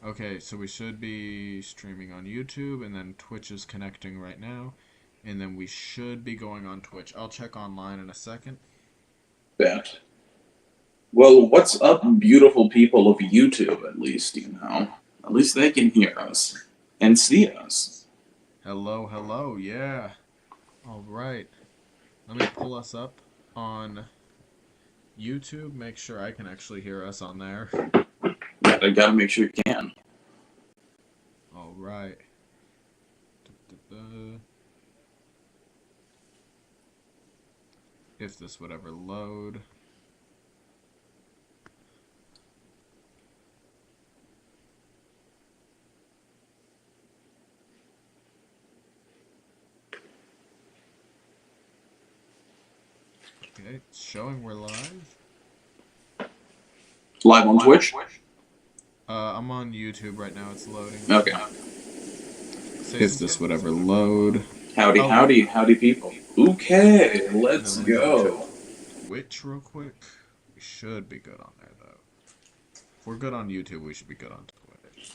Okay, so we should be streaming on YouTube, and then Twitch is connecting right now, and then we should be going on Twitch. I'll check online in a second. Bet. Well, what's up, beautiful people of YouTube, at least, you know? At least they can hear us and see us. Hello, hello, yeah. All right. Let me pull us up on YouTube, make sure I can actually hear us on there. I gotta make sure you can. All right. If this would ever load. Okay, it's showing we're live. Live on Twitch? I'm on YouTube right now. It's loading. Okay. If this would ever load. Howdy, people. Okay, let's go. Twitch real quick. We should be good on there, though. If we're good on YouTube, we should be good on Twitch.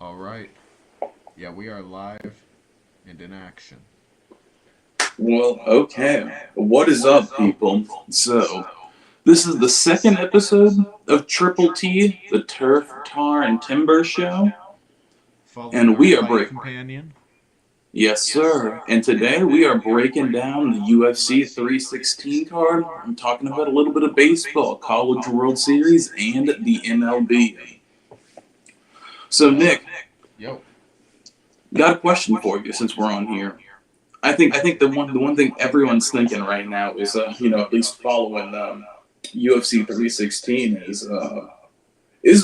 All right. Yeah, we are live and in action. Well, okay. What is up, people? So, this is the second episode of Triple T, the Turf, Tar, and Timber Show. And we are breaking. Companion. Yes, sir. And today we are breaking down the UFC 316 card. I'm talking about a little bit of baseball, College World Series, and the MLB. So, Nick, got a question for you since we're on here. I think the one thing everyone's thinking right now is, at least following UFC 316 is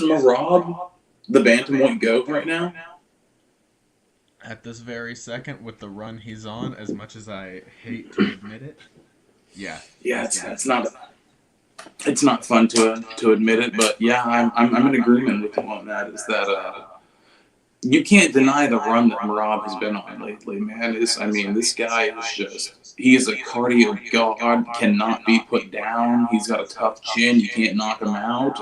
Merab the bantamweight GOAT right now? At this very second, with the run he's on, as much as I hate to admit it, yeah, it's not fun to admit it, but yeah, I'm in agreement with you on that. Is that you can't deny the run that Merab has been on lately, man. This guy is he is a cardio god, cannot be put down. He's got a tough chin, you can't knock him out.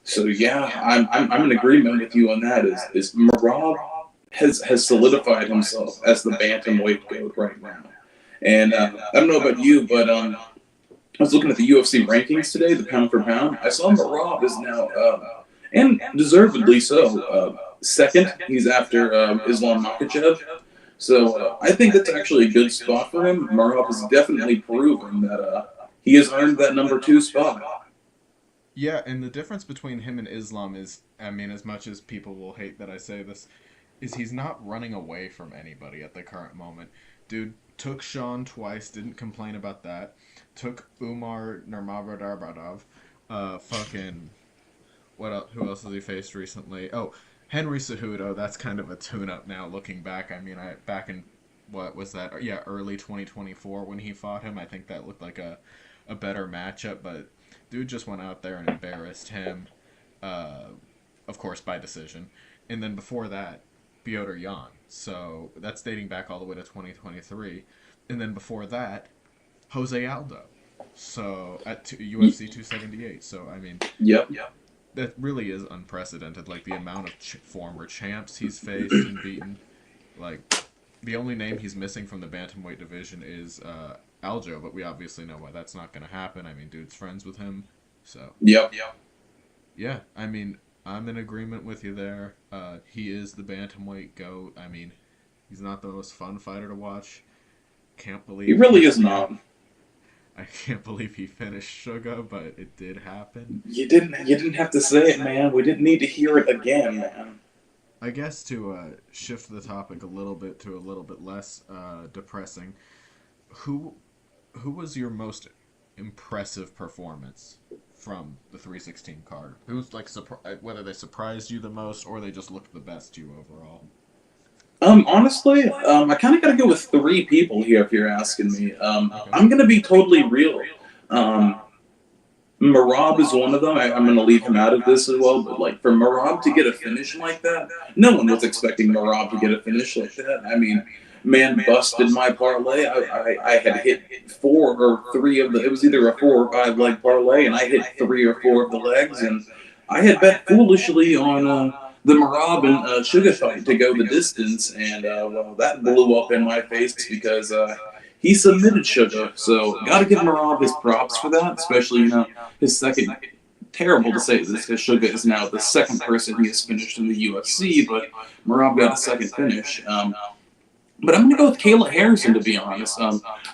So yeah, I'm in agreement with you on that. Is Merab has solidified himself as the bantamweight GOAT right now. And I don't know about you, but I was looking at the UFC rankings today, the pound for pound. I saw Merab is now, and deservedly so, second. He's after Islam Makhachev. So I think that's actually a good spot for him. Merab has definitely proven that he has earned that number 2 spot. Yeah, and the difference between him and Islam is, as much as people will hate that I say this, is he's not running away from anybody at the current moment. Dude took Sean twice, didn't complain about that. Took Umar Nurmagomedov. What else? Who else has he faced recently? Oh, Henry Cejudo. That's kind of a tune-up now, looking back. Back in, what was that? Yeah, early 2024 when he fought him. I think that looked like a better matchup, but dude just went out there and embarrassed him. Of course, by decision. And then before that, Piotr Jan. So that's dating back all the way to 2023. And then before that, Jose Aldo. So at UFC 278. So, Yep. That really is unprecedented. Like, the amount of former champs he's faced and beaten. Like, the only name he's missing from the bantamweight division is Aljo, but we obviously know why that's not going to happen. Dude's friends with him. So. Yep. Yeah, I'm in agreement with you there. He is the bantamweight GOAT. He's not the most fun fighter to watch. Can't believe he really is not. I can't believe he finished Sugar, but it did happen. You didn't have to say it, man. We didn't need to hear it again, man. I guess to shift the topic a little bit to a little bit less depressing, who was your most impressive performance from the 316 card? Who's whether they surprised you the most or they just looked the best to you overall? Honestly, I kind of got to go with 3 people here if you're asking me. Okay. I'm going to be totally real. Marab is one of them. I'm going to leave him out of this as well. But like for Marab to get a finish like that, no one was expecting Marab to get a finish like that. I mean, man busted my parlay. I had hit 4 or 3 of the. It was either a 4 or 5 leg parlay, and I hit 3 or 4 of the legs, and I had bet foolishly on the Marab and Sugar fight to go the distance, and well, that blew up in my face because. He submitted Sugar, so got to give Marab his props for that, especially, his second. Terrible to say this because Sugar is now the second person he has finished in the UFC, but Marab got a second finish. But I'm going to go with Kayla Harrison, to be honest.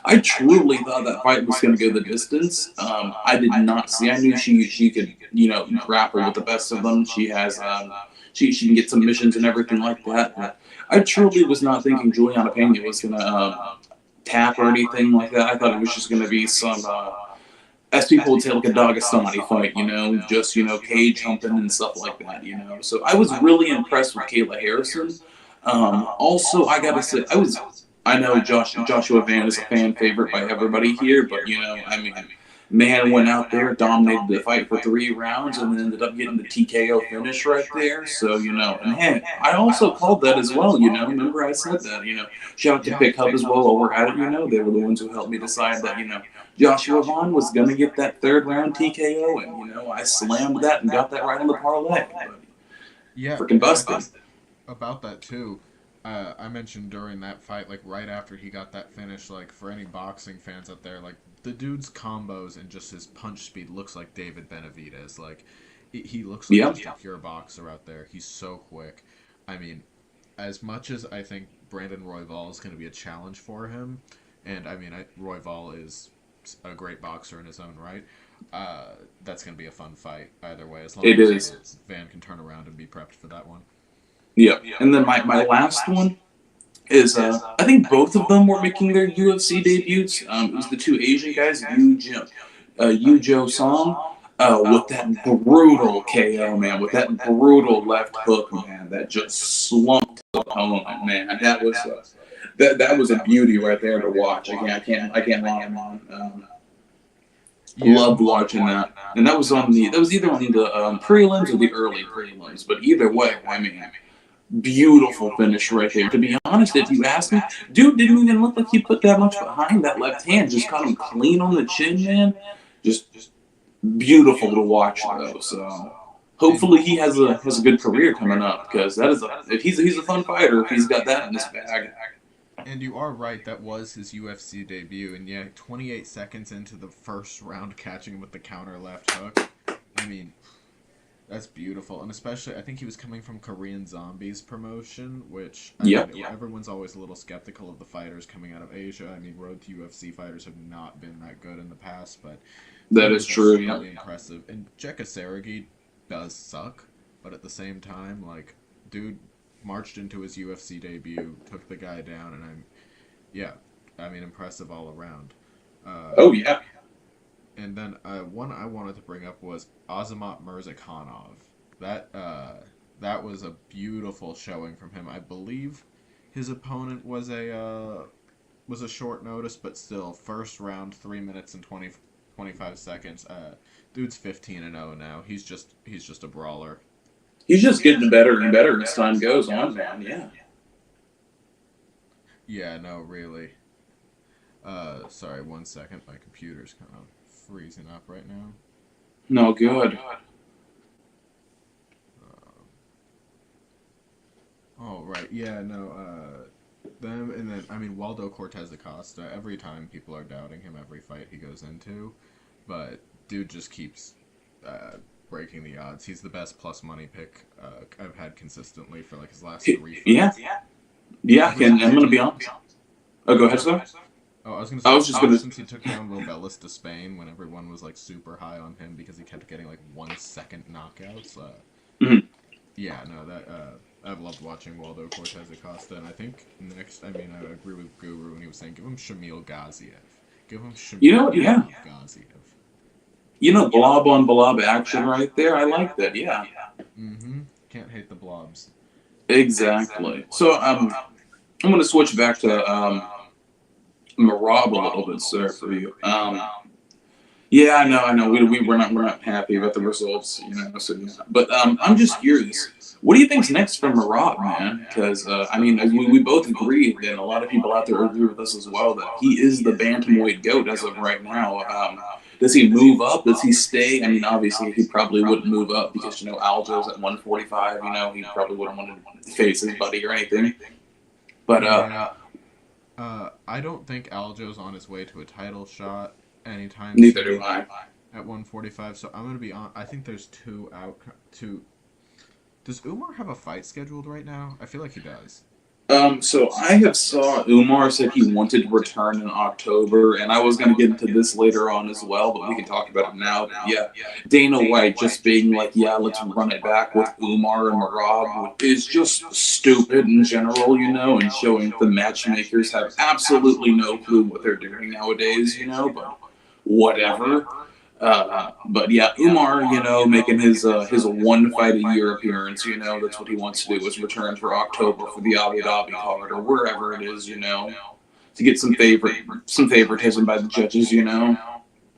I truly thought that fight was going to go the distance. I did not see. I knew she could, grapple with the best of them. She has, she can get submissions and everything like that. But I truly was not thinking Juliana Pena was going to tap or anything like that. I thought it was just going to be some, as people would say, like a Dagestani fight, just, cage humping and stuff like that, So I was really impressed with Kayla Harrison. Also, I got to say, I know Joshua Van is a fan favorite by everybody here, but, man went out there, dominated the fight for 3 rounds, and then ended up getting the TKO finish right there. So, and hey, I also called that as well, Remember I said that, Shout out to Pick Hub as well while we're at it, They were the ones who helped me decide that, Joshua Vaughn was going to get that 3rd round TKO, and, I slammed that and got that right on the parlay. But yeah, freaking busted. About that, too. I mentioned during that fight, like, right after he got that finish, like, for any boxing fans out there, like, the dude's combos and just his punch speed looks like David Benavidez. Like, he looks like just a pure boxer out there. He's so quick. I mean, as much as I think Brandon Royval is going to be a challenge for him, and, Royval is a great boxer in his own right, that's going to be a fun fight either way, as long as Van can turn around and be prepped for that one. Yeah, and then my last one is I think both of them were making their UFC debuts. It was the 2 Asian guys, Yu Jo Song, with that brutal KO, man, with that brutal left hook, man, that just slumped the opponent, man. That was that was a beauty right there to watch. I can't lie on. Loved watching that, and that was either on the prelims or the early prelims, but either way, beautiful finish right there. To be honest, if you ask me, dude didn't even look like he put that much behind that left hand. Just caught him clean on the chin, man. Just beautiful to watch, though. So hopefully he has a good career coming up, because that is if he's a fun fighter if he's got that in his bag. And you are right, that was his UFC debut, and 28 seconds into the first round, catching him with the counter left hook. That's beautiful, and especially, I think he was coming from Korean Zombies promotion, which everyone's always a little skeptical of the fighters coming out of Asia. Road to UFC fighters have not been that good in the past, but that is true. Really impressive. And Jeka Saragi does suck, but at the same time, like, dude marched into his UFC debut, took the guy down, and impressive all around. And then one I wanted to bring up was Azamat Mirzakhanov. That was a beautiful showing from him. I believe his opponent was a short notice, but still, first round, 3 minutes and 25 seconds. Dude's 15-0 now. He's just a brawler. He's just getting better and better as time goes on, man. Yeah. Yeah. No, really. Sorry, 1 second. My computer's kind of freezing up right now. No good. Oh, right. Yeah, no, them, and then, Waldo Cortez Acosta, every time people are doubting him, every fight he goes into, but dude just keeps breaking the odds. He's the best plus money pick I've had consistently for, like, his last 3 fights. Yeah, I'm going to be honest. Oh, go ahead, sir. Oh, I was just gonna since he took down Lobelis to Spain when everyone was, like, super high on him because he kept getting, like, 1-second knockouts. Yeah, no, that I've loved watching Waldo Cortez Acosta, and I think next, I agree with Guru when he was saying, give him Shamil Gaziev. Give him Shamil Gaziev. Blob on blob action right there. I like that. Yeah. Can't hate the blobs. Exactly. So I'm going to switch back to Merab a little bit, sir, for you. Yeah, I know. We're not happy about the results, you know. So yeah. But I'm just curious. What do you think's next for Marab, man? Because I mean, we both agree, and a lot of people out there agree with us as well, that he is the bantamweight goat as of right now. Does he move up? Does he stay? I mean, obviously, he probably wouldn't move up because you know Aljo's at 145. You know, he probably wouldn't want to face his buddy or anything. But Yeah, I don't think Aljo's on his way to a title shot anytime neither do soon I. at 145. So I'm gonna be on. I think there's two out. Two. Does Umar have a fight scheduled right now? I feel like he does. So I have saw Umar said he wanted to return in October, and I was going to get into this later on as well, but we can talk about it now. But yeah, Dana White just being like, yeah, let's run it back with Umar and Marab is just stupid in general, you know, and showing the matchmakers have absolutely no clue what they're doing nowadays, you know, but whatever. But yeah, Umar, you know, making his one fight a year appearance, you know, that's what he wants to do is return for October for the Abu Dhabi card or wherever it is, you know, to get some favoritism by the judges, you know.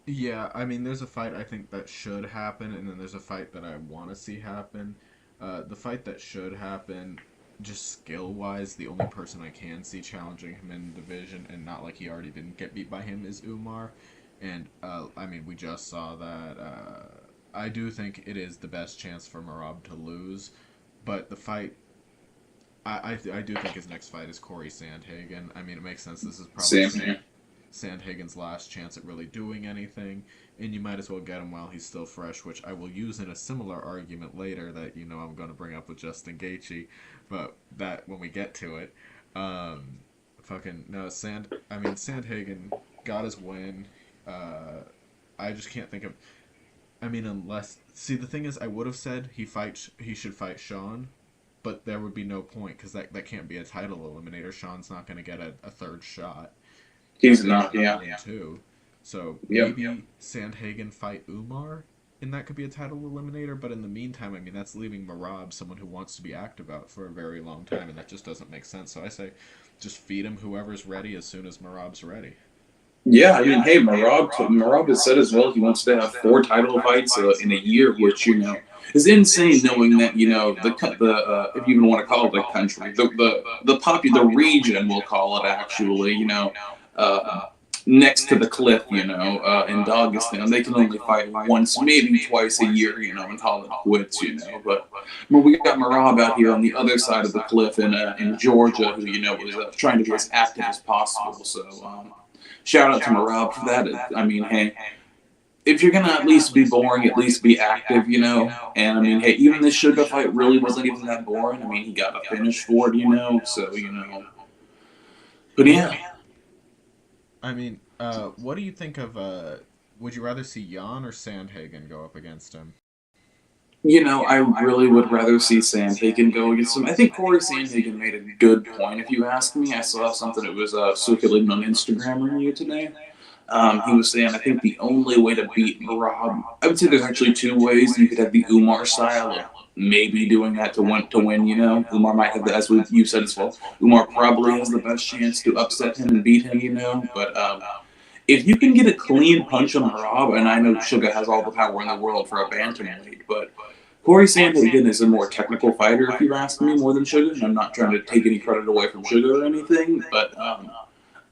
Yeah, I mean, there's a fight I think that should happen, and then there's a fight that I want to see happen. The fight that should happen, just skill wise, the only person I can see challenging him in the division, and not like he already didn't get beat by him, is Umar. And I mean, we just saw that. I do think it is the best chance for Marab to lose, but the fight. I do think his next fight is Corey Sandhagen. I mean, it makes sense. This is probably Same here. Sandhagen's last chance at really doing anything, and you might as well get him while he's still fresh, which I will use in a similar argument later that you know I'm going to bring up with Justin Gaethje, but that when we get to it, fucking no Sand. I mean Sandhagen got his win. I just can't think of. I mean, unless see the thing is, I would have said he should fight Sean, but there would be no point because that can't be a title eliminator. Sean's not going to get a third shot. He's Maybe not, not yeah. even two. So Yep. maybe Sandhagen fight Umar, and that could be a title eliminator. But in the meantime, I mean, that's leaving Marab, someone who wants to be active, out for a very long time, and that just doesn't make sense. So I say, just feed him whoever's ready as soon as Marab's ready. Yeah, I mean, hey, Marab has said as well he wants to have 4 title fights in a year, which you know is insane. Knowing that you know the if you even want to call it the country, the popular region, we'll call it actually, you know, uh, next to the cliff, you know, in Dagestan, they can only fight once, maybe twice a year, you know, and call it quits, you know. But we got Marab out here on the other side of the cliff in Georgia, who you know was trying to be as active as possible. So. Shout out to Marab for that. I mean, hey, if you're gonna at least be boring, at least be active, you know. And I mean, hey, even this Sugar fight really wasn't even that boring. I mean, he got a finish for it, you know. So you know, but yeah, I mean, what do you think of? Would you rather see Jan or Sandhagen go up against him? you know, I really would rather see Sandhagen go against him. I think Corey Sandhagen made a good point. If you ask me, I saw something that was circulating on Instagram earlier today. He was saying, I think the only way to beat Marab, I would say there's actually 2 ways. You could have the Umar style of maybe doing that to win, you know. Umar might have the, as you said as well, Umar probably has the best chance to upset him and beat him, you know. But if you can get a clean punch on Marab, and I know Sugar has all the power in the world for a bantamweight, but Corey Sandhagen is a more technical fighter, if you ask me, more than Sugar. And I'm not trying to take any credit away from Sugar or anything, but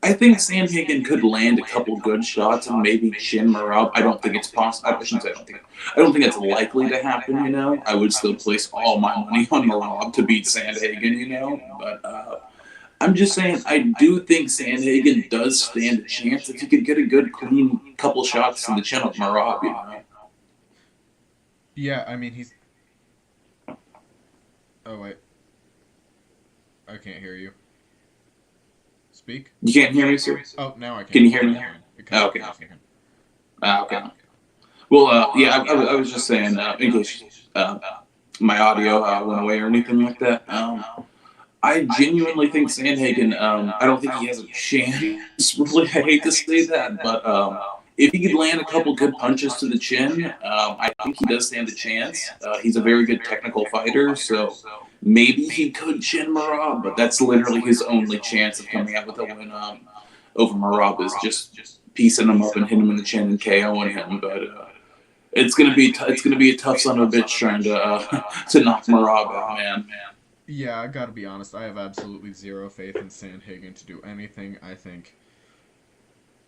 I think Sandhagen could land a couple good shots and maybe chin Marab. I don't think it's possible. I shouldn't say I don't think. I don't think it's likely to happen. You know, I would still place all my money on Marab to beat Sandhagen. You know, but I'm just saying I do think Sandhagen does stand a chance if he could get a good, clean couple shots to the chin of Marab. You know. Yeah, I mean he's. Oh wait, I can't hear you. Speak. You can't hear me, sir? Oh, now I can. Can you hear me? It Oh, cut okay. for a second. Okay. Well, yeah, I was just saying, in case my audio went away or anything like that. I genuinely think Sandhagen. I don't think he has a chance. Really, I hate to say that, but if he could land a couple good punches to the chin, I think he does stand a chance. He's a very good technical fighter, so maybe he could chin Marab, but that's literally his only chance of coming out with a win over Marab is just piecing him up and hitting him in the chin and KOing him. But it's gonna be a tough son of a bitch trying to to knock Marab out, man. Yeah, I gotta be honest. I have absolutely zero faith in Sandhagen to do anything.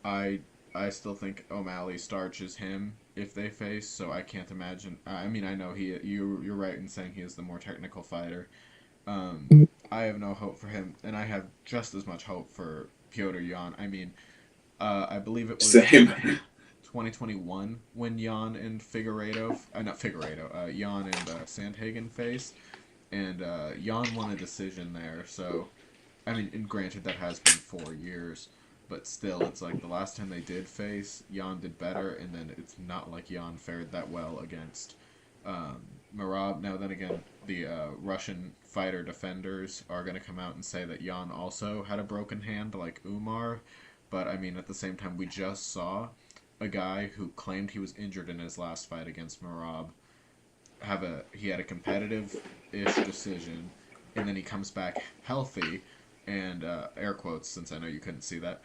I I still think O'Malley starches him if they face. So I can't imagine. I mean, I know you're right in saying he is the more technical fighter. I have no hope for him, and I have just as much hope for Piotr Jan. I mean, I believe it was Same. 2021 when Jan and not Figueiredo, Jan and Sandhagen faced, and Jan won a decision there. So, I mean, and granted that has been 4 years, but still, it's like the last time they did face, Jan did better, and then it's not like Jan fared that well against Marab. Now, then again, the Russian fighter defenders are going to come out and say that Jan also had a broken hand like Umar, but I mean, at the same time, we just saw a guy who claimed he was injured in his last fight against Marab he had a competitive-ish decision, and then he comes back healthy, and air quotes since I know you couldn't see that.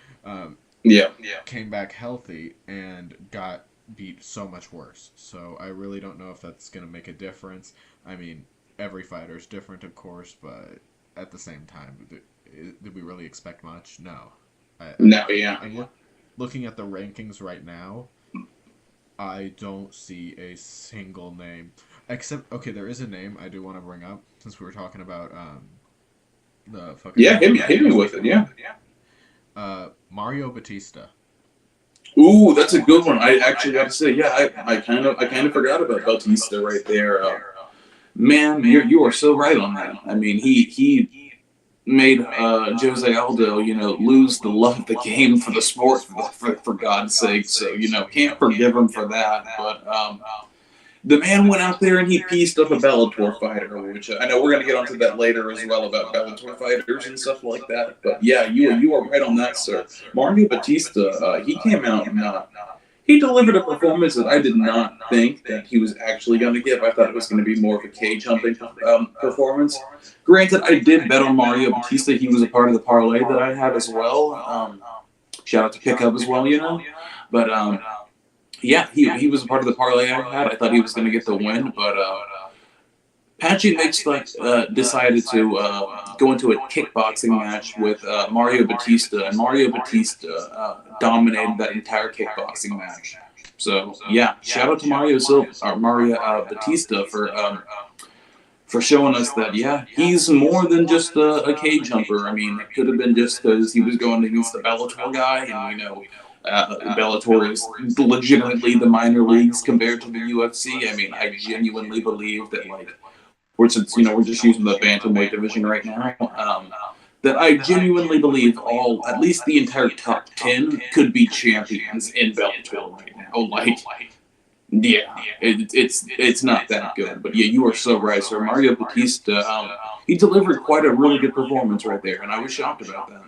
Yeah. Came back healthy and got beat so much worse. So I really don't know if that's going to make a difference. I mean, every fighter is different, of course, but at the same time, did we really expect much? No. No, yeah. Looking at the rankings right now, I don't see a single name. Except, okay, there is a name I do want to bring up, since we were talking about the fucking... Yeah, hit me with it, yeah. Mario Batista. Ooh, that's a good one. I actually got to say, yeah, I kind of forgot about Bautista right there. Man, you are so right on that. I mean, he made Jose Aldo, lose the love of the game for the sport, for God's sake. So, can't forgive him for that. But the man went out there and he pieced up a Bellator fighter, which I know we're going to get onto that later as well about Bellator fighters and stuff like that. But yeah, you are right on that, sir. Mario Batista, he came out and he delivered a performance that I did not think that he was actually going to give. I thought it was going to be more of a cage humping performance. Granted, I did bet on Mario Batista. He was a part of the parlay that I had as well. Shout out to Pickup as well, But yeah, he was a part of the parlay I had. I thought he was going to get the win, but Patchy Mix decided to go into a kickboxing match with Mario Batista, and Mario Batista dominated that entire kickboxing match. So yeah, shout out to Mario Batista for showing us that he's more than just a cage jumper. I mean, it could have been just because he was going against the Bellator guy, and Bellator is legitimately the minor leagues compared to the UFC. I mean, I genuinely believe that we're just using the bantamweight division right now. That I genuinely believe at least the entire top 10 could be champions in Bellator right now. It's not that good. But yeah, you are so right, sir. Mario Batista, he delivered quite a really good performance right there, and I was shocked about that.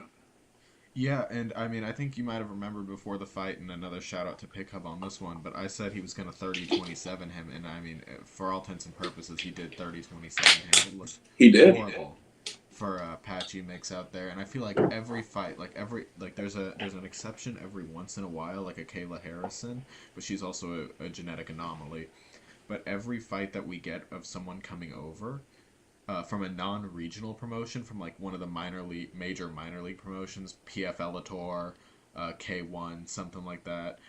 Yeah, and I mean, I think you might have remembered before the fight, and another shout out to Pickup on this one, but I said he was going to 30-27 him, and I mean, for all intents and purposes, he did 30-27 him. It looked horrible for Patchy Mix out there, and I feel like every fight, there's an exception every once in a while, like a Kayla Harrison, but she's also a genetic anomaly. But every fight that we get of someone coming over, from a non-regional promotion, from one of the major minor league promotions, PFL K1, something like that,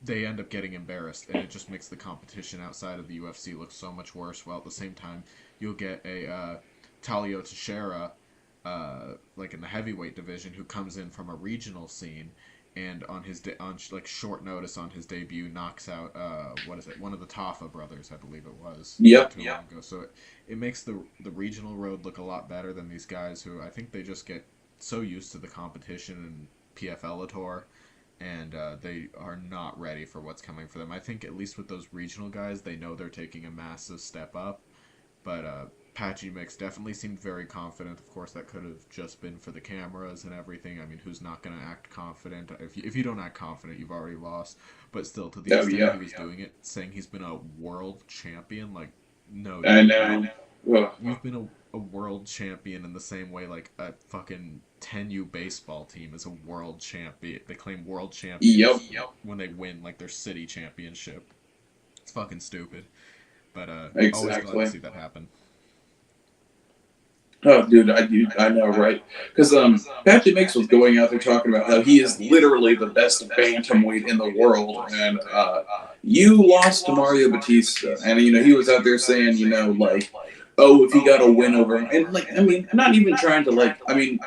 they end up getting embarrassed, and it just makes the competition outside of the UFC look so much worse. While at the same time, you'll get a Talio Teixeira, in the heavyweight division, who comes in from a regional scene, and on short notice on his debut knocks out one of the Tafa brothers, I believe it was. Yep. So it makes the regional road look a lot better than these guys who I think they just get so used to the competition in PFL and they are not ready for what's coming for them. I think at least with those regional guys, they know they're taking a massive step up, but Patchy Mix definitely seemed very confident. Of course, that could have just been for the cameras and everything. I mean, who's not going to act confident? If you don't act confident, you've already lost. But still, to the extent he was doing it, saying he's been a world champion, no. I know. Well, a world champion in the same way like a fucking 10U baseball team is a world champion. They claim world Yep. champions when they win like their city championship. It's fucking stupid. But always glad to Exactly. see that happen. Oh, I know, right? Because Patrick Mix was going out there talking about how he is literally the best bantamweight in the world, and you lost to Mario Batista, and he was out there saying, like, oh, if he got a win over him, and like, I mean, not even trying to like, I mean,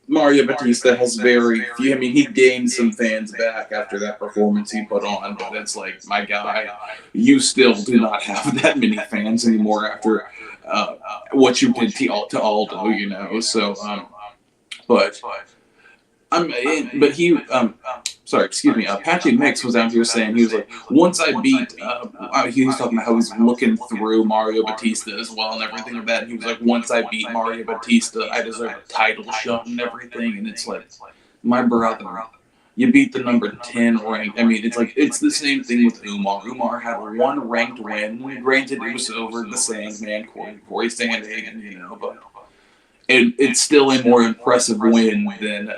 Mario Batista has very few. I mean, he gained some fans back after that performance he put on, but it's like, my guy, you still do not have that many fans anymore after what you did to Aldo, So, but but he, sorry, excuse me. Patchy Mix was out here saying he was like, once I beat, he was talking about how he's looking through Mario Batista as well and everything like that. And he was like, once I beat Mario Batista, I deserve a title shot and everything. And it's like, my brother, you beat the number 10 ranked. I mean, it's like, it's the same thing with Umar. Umar had one ranked win. Granted, it was over the Sandman, Corey Sandhagen, but it's still a more impressive win than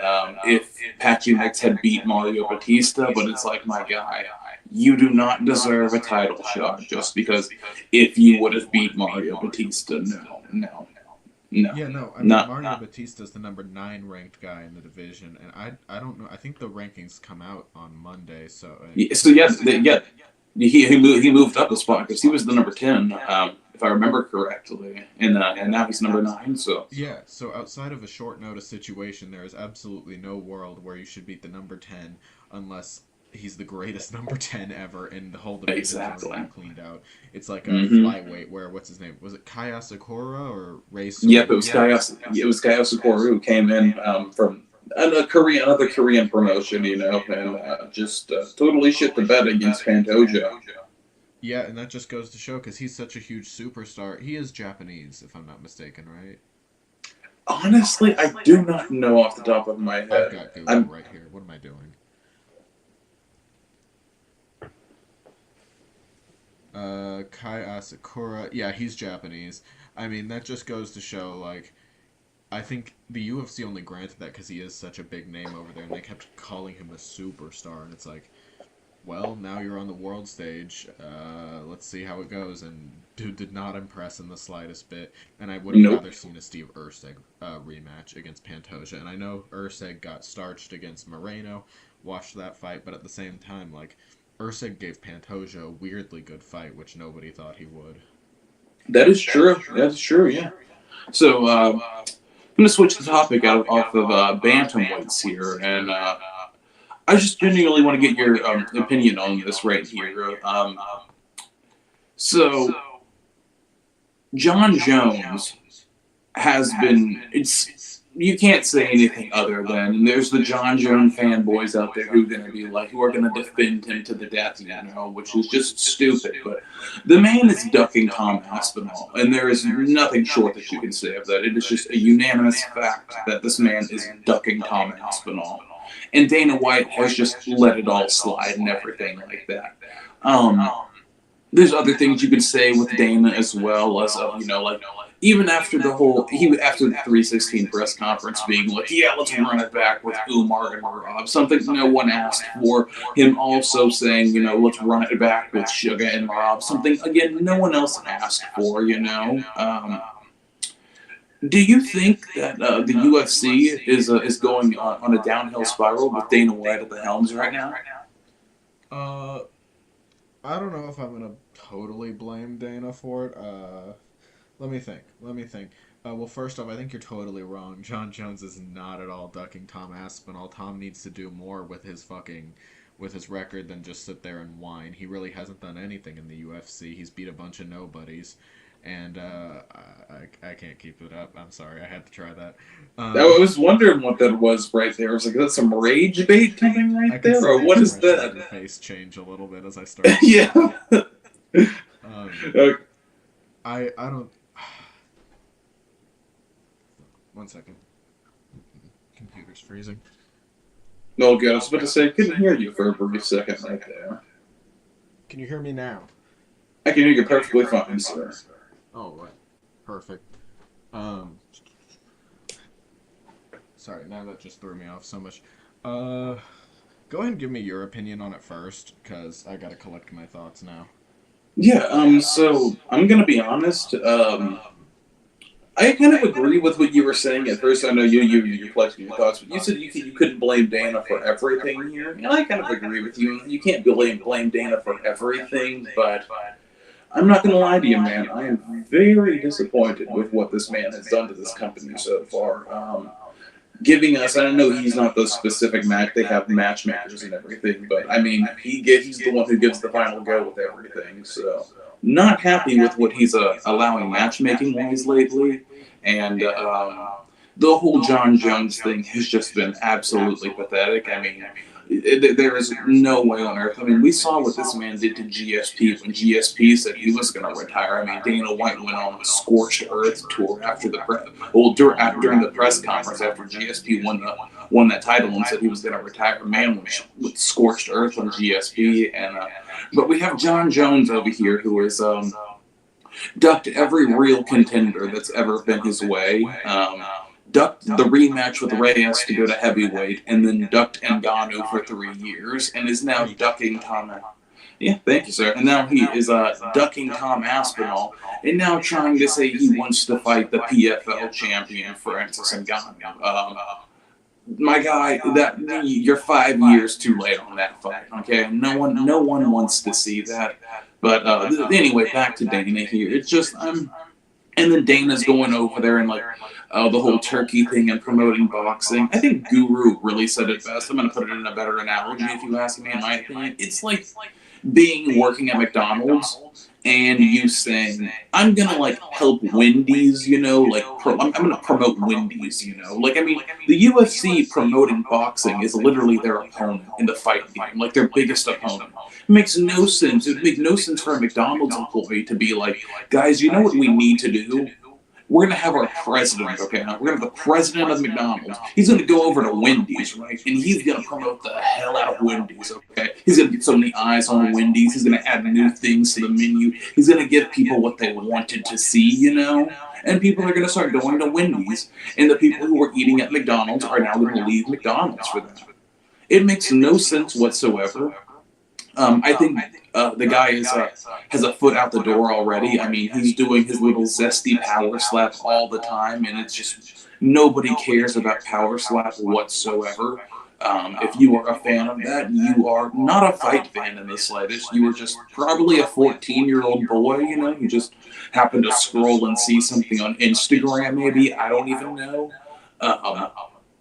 if Patchy Mix had beat Mario Batista. But it's like, my guy, you do not deserve a title shot just because if you would have beat Mario Batista. No. Yeah, no. I mean, Mario Batista's the number 9 ranked guy in the division, and I don't know. I think the rankings come out on Monday, so. He moved up a spot because he was the number 10, if I remember correctly, and now he's number 9. So yeah, so outside of a short notice situation, there is absolutely no world where you should beat the number 10 unless he's the greatest number 10 ever, and the whole division's already cleaned out. It's like a flyweight where, what's his name? Was it Kaya Sakura or Ray Soya? Yep, it was Kaya Sakura who came in from another Korean promotion, and just totally shit the bed against Pantoja. Yeah, and that just goes to show, because he's such a huge superstar. He is Japanese, if I'm not mistaken, right? Honestly, I do not know off the top of my head. I've got Google right here. What am I doing? Kai Asakura. Yeah, he's Japanese. I mean, that just goes to show, like, I think the UFC only granted that because he is such a big name over there, and they kept calling him a superstar, and it's like, well, now you're on the world stage. Let's see how it goes. And dude did not impress in the slightest bit. And I would have rather seen a Steve Erceg rematch against Pantoja. And I know Erceg got starched against Moreno. Watched that fight, but at the same time, like, Erceg gave Pantoja a weirdly good fight, which nobody thought he would. That is true. Yeah. So I'm going to switch the topic off of bantamweights here, and I just genuinely want to get your opinion on this right here. So John Jones has been, you can't say anything other than there's the John Jones fanboys out there who are going to defend him to the death, which is just stupid. But the man is ducking Tom Aspinall, and there is nothing short that you can say of that. It is just a unanimous fact that this man is ducking Tom Aspinall. And Dana White has just let it all slide and everything like that. There's other things you could say with Dana as well as even after the 316 press conference being like, yeah, let's run it back with Umar and Rob. Something no one asked for. Him also saying, let's run it back with Sugar and Rob. Something again no one else asked for. Do you think that the UFC is going on a downhill spiral with Dana White at the helms right now? I don't know if I'm gonna totally blame Dana for it. Let me think. Well, first off, I think you're totally wrong. John Jones is not at all ducking Tom Aspinall. Tom needs to do more with his record than just sit there and whine. He really hasn't done anything in the UFC. He's beat a bunch of nobodies. And I can't keep it up. I'm sorry. I had to try that. I was wondering what that was right there. I was like, is that some rage bait coming right there? Or what is that? Your face change a little bit as I started. Yeah. I don't... One second. Computer's freezing. No, good. I was about to say, I couldn't hear you for a brief second right there. Can you hear me now? I can hear you perfectly fine, sir. Oh, right. Perfect. Um, Sorry, now that just threw me off so much. Uh, Go ahead and give me your opinion on it first, because I gotta collect my thoughts now. Yeah, so I'm gonna be honest. I kind of agree with what you were saying at first. I know you're collecting your thoughts, but you said you couldn't blame Dana for everything here, and I kind of agree with you. You can't blame Dana for everything, but I'm not gonna lie to you, man. I am very disappointed with what this man has done to this company so far. Giving us, I don't know, he's not the specific match. They have matchmakers and everything, but I mean, he's the one who gives the final go with everything. So, not happy with what he's allowing matchmaking wise lately, and the whole John Jones thing has just been absolutely pathetic. I mean, there is no way on earth. I mean, we saw what this man did to GSP when GSP said he was going to retire. I mean, Dana White went on the scorched earth tour after during the press conference after GSP won that title and said he was going to retire. Man with scorched earth on GSP, and but we have John Jones over here who is ducked every real contender that's ever been his way. Ducked the rematch with Reyes to go to heavyweight, and then ducked Ngannou for 3 years, and is now ducking Tom. Yeah, thank you, sir. And now he is ducking Tom Aspinall, and now trying to say he wants to fight the PFL champion Francis Ngannou. My guy, that you're 5 years too late on that fight. Okay, no one wants to see that. But anyway, back to Dana here. It's just and then Dana's going over there and like the whole turkey thing and promoting boxing. I think Guru really said it best. I'm going to put it in a better analogy if you ask me, in my opinion. It's like working at McDonald's and you saying, I'm going to like help Wendy's, you know, like I'm going to promote Wendy's, you know. Like, I mean, the UFC promoting boxing is literally their opponent in the fight game, like their biggest opponent. It makes no sense. It would make no sense for a McDonald's employee to be like, guys, you know what we need to do? We're going to have our president, okay? We're going to have the president of McDonald's. He's going to go over to Wendy's, right? And he's going to promote the hell out of Wendy's, okay? He's going to get so many eyes on Wendy's. He's going to add new things to the menu. He's going to give people what they wanted to see, you know? And people are going to start going to Wendy's. And the people who were eating at McDonald's are now going to leave McDonald's for that. It makes no sense whatsoever. I think the guy has a foot out the door already. I mean, he's doing his little zesty power slap all the time, and it's just nobody cares about power slap whatsoever. If you are a fan of that, you are not a fight fan in the slightest. You are just probably a 14-year-old boy, you know. You just happen to scroll and see something on Instagram, maybe. I don't even know.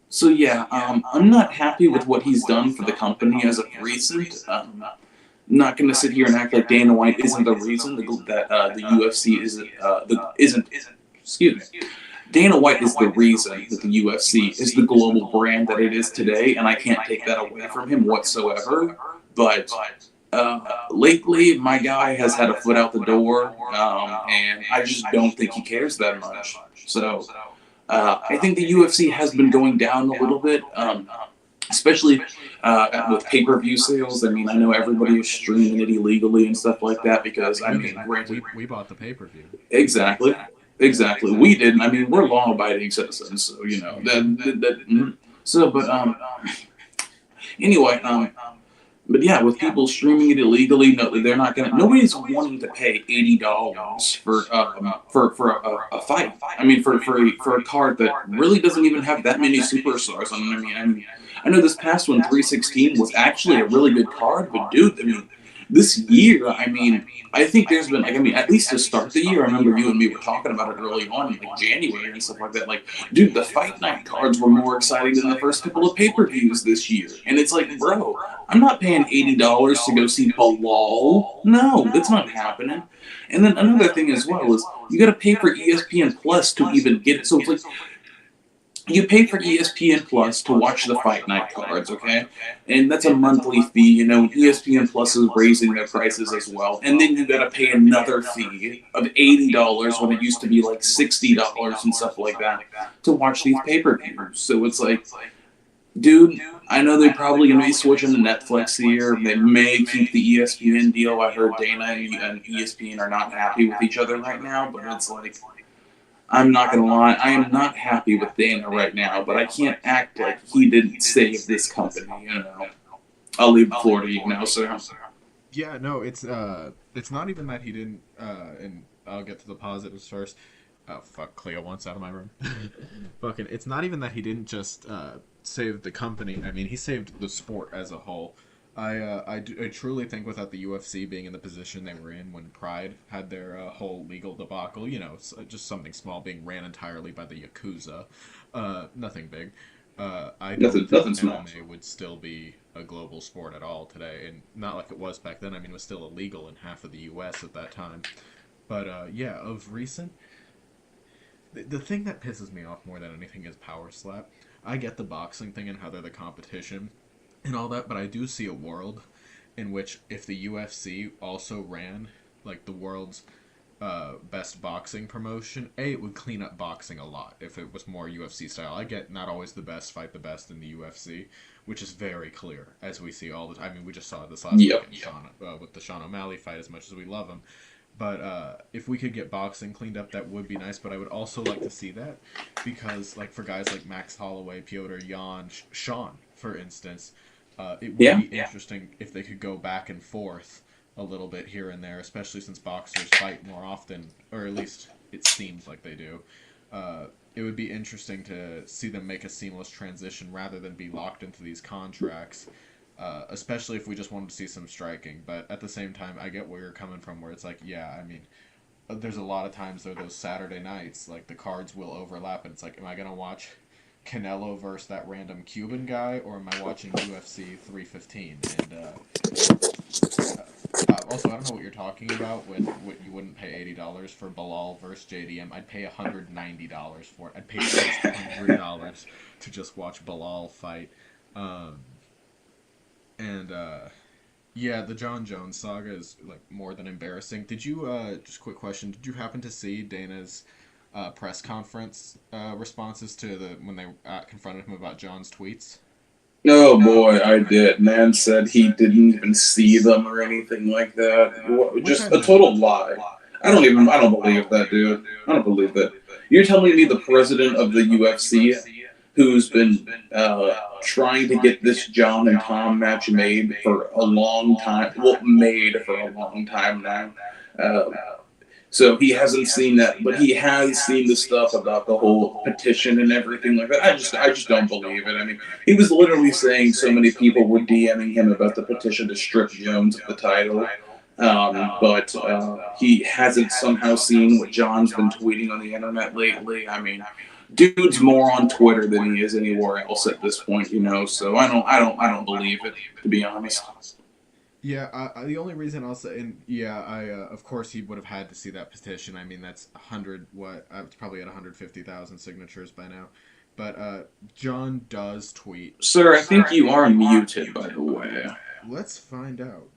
So yeah, I'm not happy with what he's done for the company as of recent. Not going to sit here and act like Dana White isn't the reason that the UFC isn't. Excuse me. Dana White is the reason that the UFC is the global brand that it is today, and I can't take that away from him whatsoever. But lately, my guy has had a foot out the door, and I just don't think he cares that much. So I think the UFC has been going down a little bit. Especially with pay-per-view sales. I mean, I know everybody is streaming it illegally and stuff like that because, I mean, granted... We bought the pay-per-view. Exactly. We didn't. I mean, we're law-abiding citizens, so, you know. Anyway, but yeah, with people streaming it illegally, no, they're not gonna. Nobody's wanting to pay $80 for a fight. I mean, for a card that really doesn't even have that many superstars on it. I mean, I know this past one, 316, was actually a really good card, but dude, I mean, this year, I mean, I think there's been, like, I mean, at least to start the year, I remember you and me were talking about it early on, in like January and stuff like that. Like, dude, the fight night cards were more exciting than the first couple of pay-per-views this year. And it's like, bro, I'm not paying $80 to go see Bilal. No, that's not happening. And then another thing as well is you got to pay for ESPN Plus to even get it. So it's like, you pay for ESPN Plus to watch the fight night cards, okay? And that's a monthly fee, you know. ESPN Plus is raising their prices as well. And then you gotta pay another fee of $80 when it used to be like $60 and stuff like that to watch these pay-per-views. So it's like, dude, I know they're probably gonna be switching to Netflix here. They may keep the ESPN deal. I heard Dana and ESPN are not happy with each other right now, but it's like, I'm not gonna lie, I am not happy with Dana right now, but I can't act like he didn't save this company. I'll leave the floor to you now, sir. Yeah, no, it's not even that he didn't. And I'll get to the positives first. Oh fuck, Cleo wants out of my room. Fucking, it's not even that he didn't just save the company. I mean, he saved the sport as a whole. I truly think without the UFC being in the position they were in when Pride had their whole legal debacle, just something small being ran entirely by the Yakuza, nothing big. I don't think Nothing small. MMA would still be a global sport at all today, and not like it was back then. I mean, it was still illegal in half of the U.S. at that time. But yeah, of recent, the thing that pisses me off more than anything is Power Slap. I get the boxing thing and how they're the competition and all that, but I do see a world in which if the UFC also ran like the world's best boxing promotion, it would clean up boxing a lot if it was more UFC style. I get not always the best fight the best in the UFC, which is very clear as we see all the time. I mean, we just saw this last week Yep. with the Sean O'Malley fight. As much as we love him, but if we could get boxing cleaned up, that would be nice. But I would also like to see that because, like, for guys like Max Holloway, Piotr Jan, Sean, for instance, it would Yeah. be interesting if they could go back and forth a little bit here and there, especially since boxers fight more often, or at least it seems like they do. It would be interesting to see them make a seamless transition rather than be locked into these contracts, especially if we just wanted to see some striking. But at the same time, I get where you're coming from, where it's like, yeah, I mean, there's a lot of times there are those Saturday nights, like the cards will overlap, and it's like, am I gonna watch Canelo versus that random Cuban guy, or am I watching UFC 315? And also, I don't know what you're talking about with what you wouldn't pay $80 for Bilal versus JDM. I'd pay $190 for it. I'd pay $600 to just watch Bilal fight. Um, and yeah, the John Jones saga is like more than embarrassing. Did you just quick question? Did you happen to see Dana's press conference responses to the when they confronted him about John's tweets? Oh boy, I did. Man said he didn't even see them or anything like that. Which I Just a believe. total lie. I don't believe that, dude. I don't believe that. You're telling me the president of the UFC, who's been trying to get this John and Tom match made for a long time, well, made for a long time now. Uh, so he hasn't seen that, but he has seen the stuff about the whole petition and everything like that. I just don't believe it. I mean, he was literally saying so many people were DMing him about the petition to strip Jones of the title. But he hasn't somehow seen what John's been tweeting on the internet lately. I mean, dude's more on Twitter than he is anywhere else at this point. So I don't believe it, to be honest. Yeah, the only reason I'll say, and yeah, of course he would have had to see that petition. I mean, that's 100, it's probably at 150,000 signatures by now. But John does tweet. Sir, I think you are muted, by the way. Let's find out.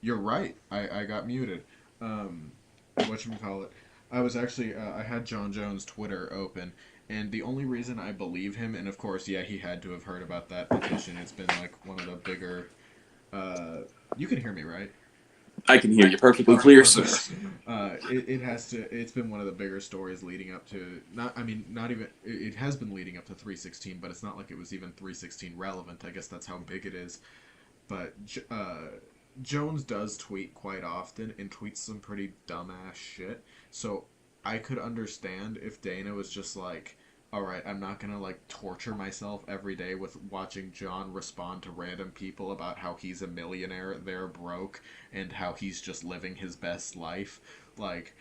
You're right. I got muted. Whatchamacallit. I was actually, I had John Jones' Twitter open, and the only reason I believe him, and of course, yeah, he had to have heard about that petition. It's been like one of the bigger. You can hear me, right? I can hear you perfectly clear, sir. It has to. It's been one of the bigger stories leading up to. Not even. It has been leading up to 316, but it's not like it was even 316 relevant. I guess that's how big it is. But Jones does tweet quite often and tweets some pretty dumbass shit. So I could understand if Dana was just like, all right, I'm not going to like torture myself every day with watching John respond to random people about how he's a millionaire, they're broke, and how he's just living his best life. Like,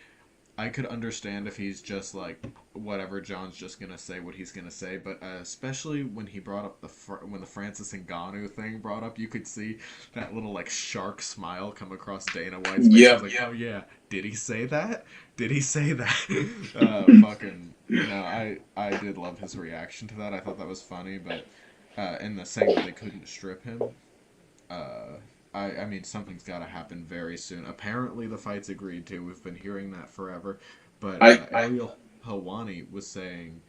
I could understand if he's just like, whatever, John's just gonna say what he's gonna say. But especially when he brought up when the Francis Ngannou thing brought up, you could see that little like shark smile come across Dana White's face. Yeah. I was like, oh yeah, did he say that? Did he say that? Fucking no, I did love his reaction to that. I thought that was funny, but in the saying that they couldn't strip him, I mean, something's got to happen very soon. Apparently, the fight's agreed to. We've been hearing that forever. But Ariel Helwani was saying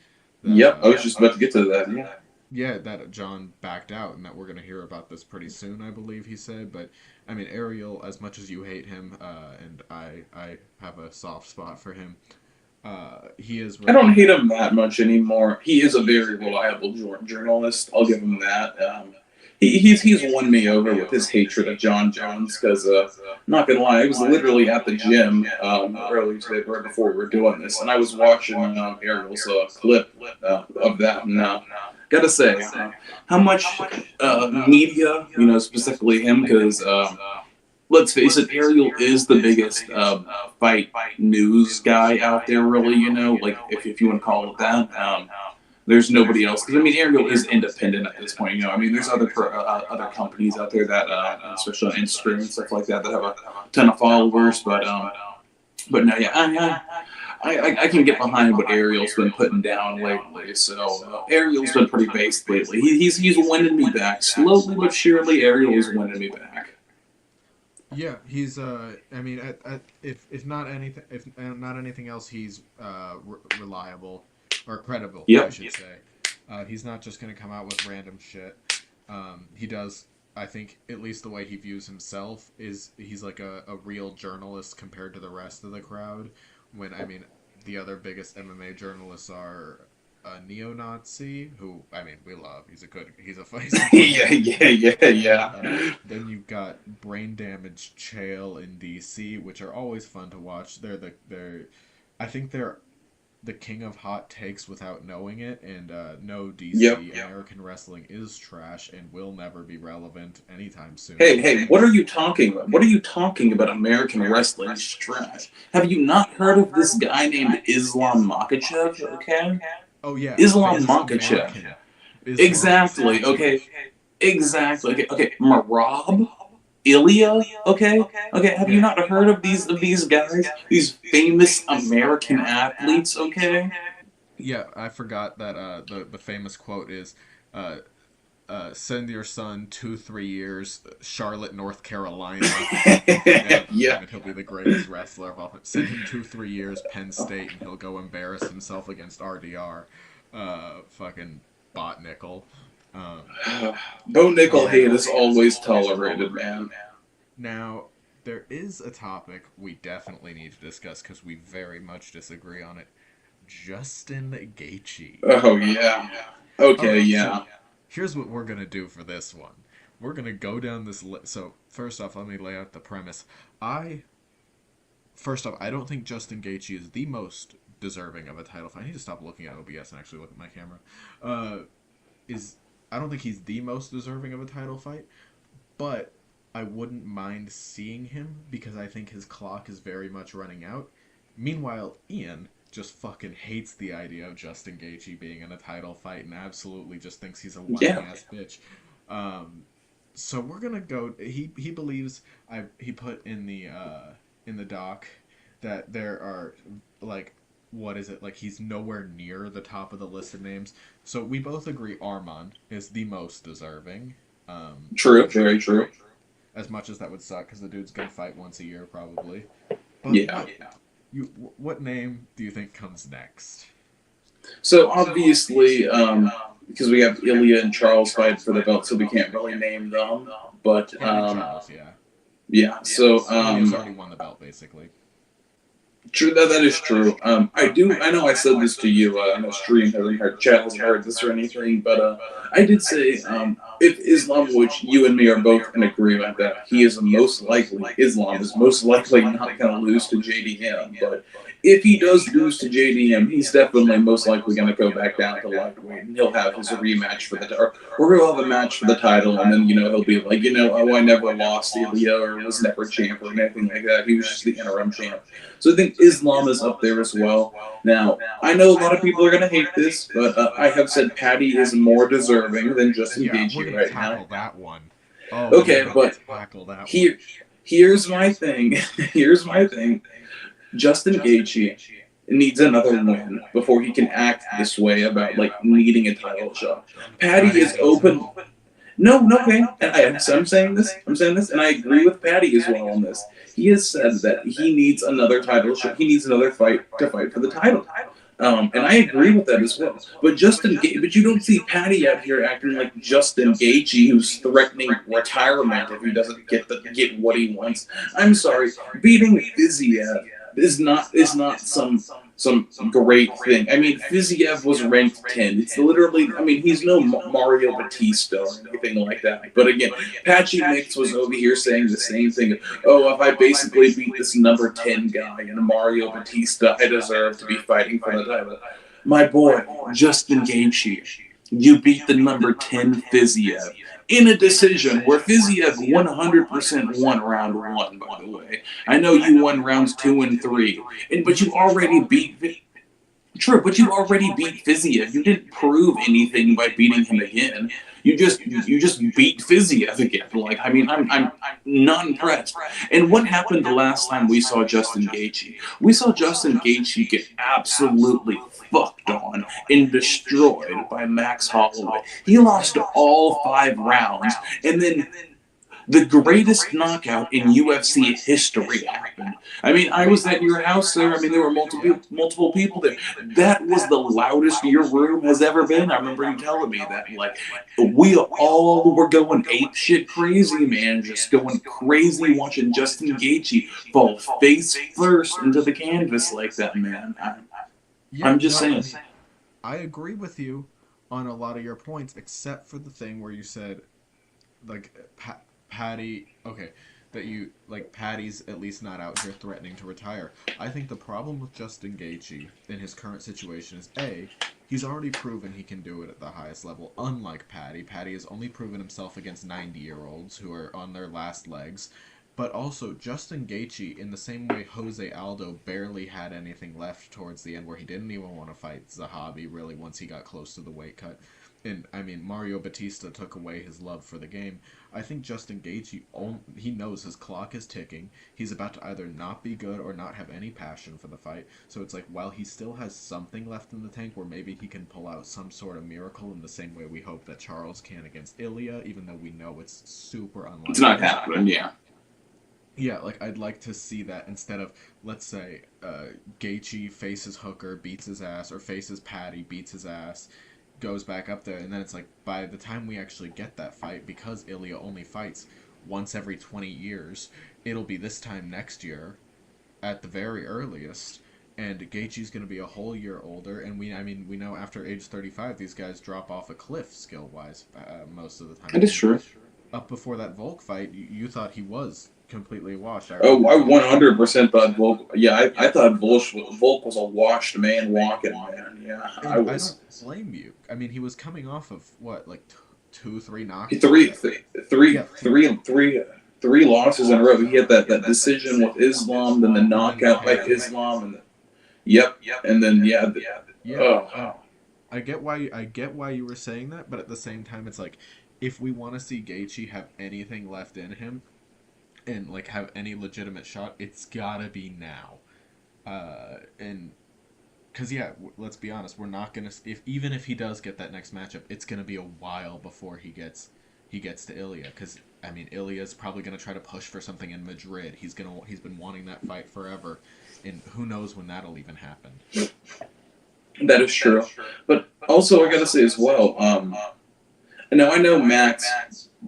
that... Yep, I was just about to get to that, yeah. Yeah, that John backed out, and that we're gonna hear about this pretty soon, I believe he said. But I mean, Ariel, as much as you hate him, and I have a soft spot for him. He is I don't really hate him that much anymore. He is a very reliable journalist. I'll give him that. He's won me over with his hatred of John Jones because, not gonna lie, I was literally at the gym earlier today, right before we were doing this, and I was watching Ariel's clip of that, and gotta say, how much media, specifically him, because let's face it, Ariel is the biggest fight news guy out there, really, like if you want to call it that. There's nobody else. Because, I mean, Ariel is independent at this point, I mean, there's other companies out there that, especially on Instagram and stuff like that, that have a ton of followers. But no, yeah, I can get behind what Ariel's been putting down lately. So Ariel's been pretty based lately. He's winning me back. Slowly but surely, Ariel is winning me back. Yeah, he's. I mean, if not anything, if not anything else, he's reliable or credible. Yep. I should say. He's not just gonna come out with random shit. He does. I think at least the way he views himself is he's like a real journalist compared to the rest of the crowd. When I mean, the other biggest MMA journalists are a neo-Nazi who I mean we love. He's a yeah. Then you've got Brain Damage Chael in DC, which are always fun to watch. I think they're the king of hot takes without knowing it. And no, DC American wrestling is trash and will never be relevant anytime soon. Hey, what are you talking about? What are you talking about? American wrestling is trash. Have you not heard of this guy named Islam Makhachev? Okay. Oh yeah, Islam Makhachev. Exactly. Okay. Exactly. Okay. Marab, Ilya. Okay. Have you not heard of these guys? These famous American athletes. Okay. Yeah, I forgot that the famous quote is, send your son 2-3 years, Charlotte, North Carolina. Yeah. And he'll be the greatest wrestler of all time. Send him 2-3 years, Penn State, and he'll go embarrass himself against RDR. Fucking bot nickel. Bo Nickel hate is always tolerated, man. Now, there is a topic we definitely need to discuss because we very much disagree on it. Justin Gaethje. Oh yeah. Okay, yeah. So here's what we're gonna do for this one. We're gonna go down this list. So first off, let me lay out the premise. First off, I don't think Justin Gaethje is the most deserving of a title fight. I need to stop looking at OBS and actually look at my camera. I don't think he's the most deserving of a title fight, but I wouldn't mind seeing him because I think his clock is very much running out. Meanwhile, Ian just fucking hates the idea of Justin Gaethje being in a title fight and absolutely just thinks he's a whiny-ass bitch. So we're gonna go. He believes he put in the doc that there are like what is it like he's nowhere near the top of the list of names. So we both agree Armand is the most deserving. True, very true. As much as that would suck because the dude's gonna fight once a year probably. But Yeah. what name do you think comes next? So obviously, because we have Ilya and Charles fight for the belt, so we can't really name them. But Charles, yeah. yeah. So Ilya's already won the belt basically. true. That is true. I know I said this to you on a stream. Chat hasn't heard this or anything, but I did say if Islam, which you and me are both in agreement that Islam is most likely not going to lose to JDM. But if he does lose to JDM, he's definitely most likely going to go back down to lightweight, and he'll have his rematch for the or he'll have a match for the title, and then he'll be like, oh, I never lost Ilya or was never champ or anything like that. He was just the interim champ. So I think Islam is up there as well. Now, I know a lot of people are going to hate this, but I have said Patty is more deserving than Justin Gaethje right now. That one. Oh, okay, but here's my thing. Here's my thing. Justin Gaethje needs another win before he can act this way about needing a title shot. Patty is open. No, okay. And I'm saying this, and I agree with Patty as well on this. He has said that he needs another title shot. He needs another fight to fight for the title. And I agree with that as well. But but you don't see Patty out here acting like Justin Gaethje, who's threatening retirement if he doesn't get what he wants. I'm sorry, beating Fiziev is not some great thing. I mean, Fiziev was ranked 10. It's literally, I mean, he's no Mario Batista or anything like that. But again, Patchy Mix was over here saying the same thing. Oh, if I basically beat this number 10 guy in Mario Batista, I deserve to be fighting for the title. My boy, Justin Gaethje, you beat the number 10 Fiziev in a decision where Fiziev 100% won round 1, by the way. I know you won rounds 2 and 3, but you already beat... True, but you already beat Fiziev. You didn't prove anything by beating him again. You just beat Fiziev again. Like, I mean, I'm not impressed. And what happened the last time we saw Justin Gaethje? We saw Justin Gaethje get absolutely fucked on and destroyed by Max Holloway. He lost all 5 rounds, and then the greatest knockout in UFC history happened. I mean, I was at your house there. I mean, there were multiple people there. That was the loudest your room has ever been. I remember you telling me that. Like, we all were going ape shit crazy, man. Just going crazy watching Justin Gaethje fall face first into the canvas like that, man. I'm just saying. I agree with you on a lot of your points, except for the thing where you said, like, Patty, okay, that you, like, Patty's at least not out here threatening to retire. I think the problem with Justin Gaethje in his current situation is, A, he's already proven he can do it at the highest level, unlike Patty. Patty has only proven himself against 90-year-olds who are on their last legs. But also, Justin Gaethje, in the same way Jose Aldo barely had anything left towards the end, where he didn't even want to fight Zahabi, really, once he got close to the weight cut. And, I mean, Mario Batista took away his love for the game. I think Justin Gaethje, he knows his clock is ticking. He's about to either not be good or not have any passion for the fight. So it's like, while he still has something left in the tank where maybe he can pull out some sort of miracle in the same way we hope that Charles can against Ilya, even though we know it's super unlikely. It's not happening, yeah. Yeah, like, I'd like to see that instead of, let's say, Gaethje faces Hooker, beats his ass, or faces Patty, beats his ass, goes back up there, and then it's like, by the time we actually get that fight, because Ilya only fights once every 20 years, it'll be this time next year, at the very earliest, and Gaethje's going to be a whole year older, and we know after age 35, these guys drop off a cliff, skill-wise, most of the time. That is true. Up before that Volk fight, you thought he was completely washed. I 100% thought Volk. Yeah, I thought Volk was a washed man walking, man. Yeah, I was. I don't blame you. I mean, he was coming off of what, like 2-3 knockouts. Three losses in a row. He had that decision with Islam, then the knockout by Islam, and and then I get why you were saying that, but at the same time, it's like, if we want to see Gaethje have anything left in him, and like have any legitimate shot, it's gotta be now. And because let's be honest, we're not gonna, even if he does get that next matchup, it's gonna be a while before he gets to Ilya. Because I mean, Ilya's probably gonna try to push for something in Madrid. He's been wanting that fight forever, and who knows when that'll even happen. That is true. But also, I gotta say as well. Now I know Max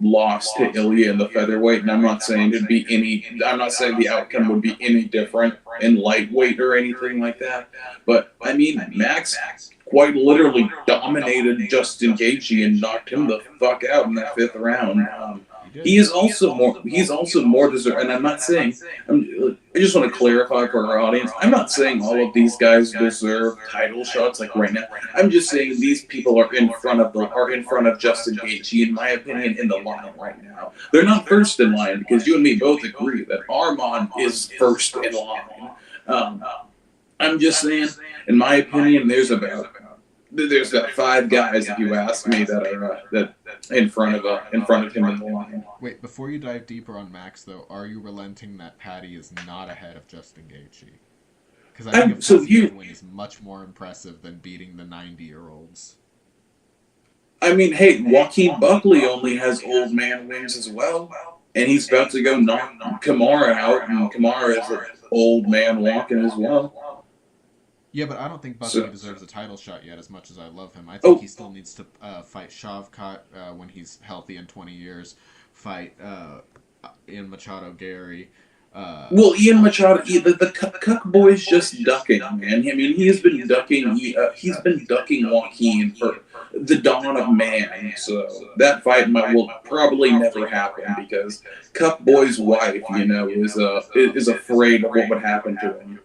lost to Ilya in the featherweight, and I'm not saying the outcome would be any different in lightweight or anything like that. But I mean, Max quite literally dominated Justin Gaethje and knocked him the fuck out in that 5th round. He's also more deserving, and I'm not saying. I just want to clarify for our audience. I'm not saying all of these guys deserve title shots like right now. I'm just saying these people are in front of Justin Gaethje, in my opinion, in the line right now. They're not first in line because you and me both agree that Arman is first in line. I'm just saying, in my opinion, there's about 5 guys, if you ask me, that are in front of him in the line. Wait, before you dive deeper on Max, though, are you relenting that Patty is not ahead of Justin Gaethje? Because I think a win is much more impressive than beating the 90-year-olds. I mean, hey, Joaquin Buckley only has old man wins as well, and he's about to go knock Kamara out, and Kamara is an old man walking as well. Yeah, but I don't think Buckley So, deserves a title shot yet as much as I love him. I think oh, he still needs to fight Shavkat when he's healthy in 20 years, fight Ian Machado Gary. well, Ian Machado, the Cuck boy's just ducking, man. I mean, he has been ducking. He's been ducking Joaquin for the dawn of man. So that fight will probably never happen because Cuck boy's wife, is afraid of what would happen to him.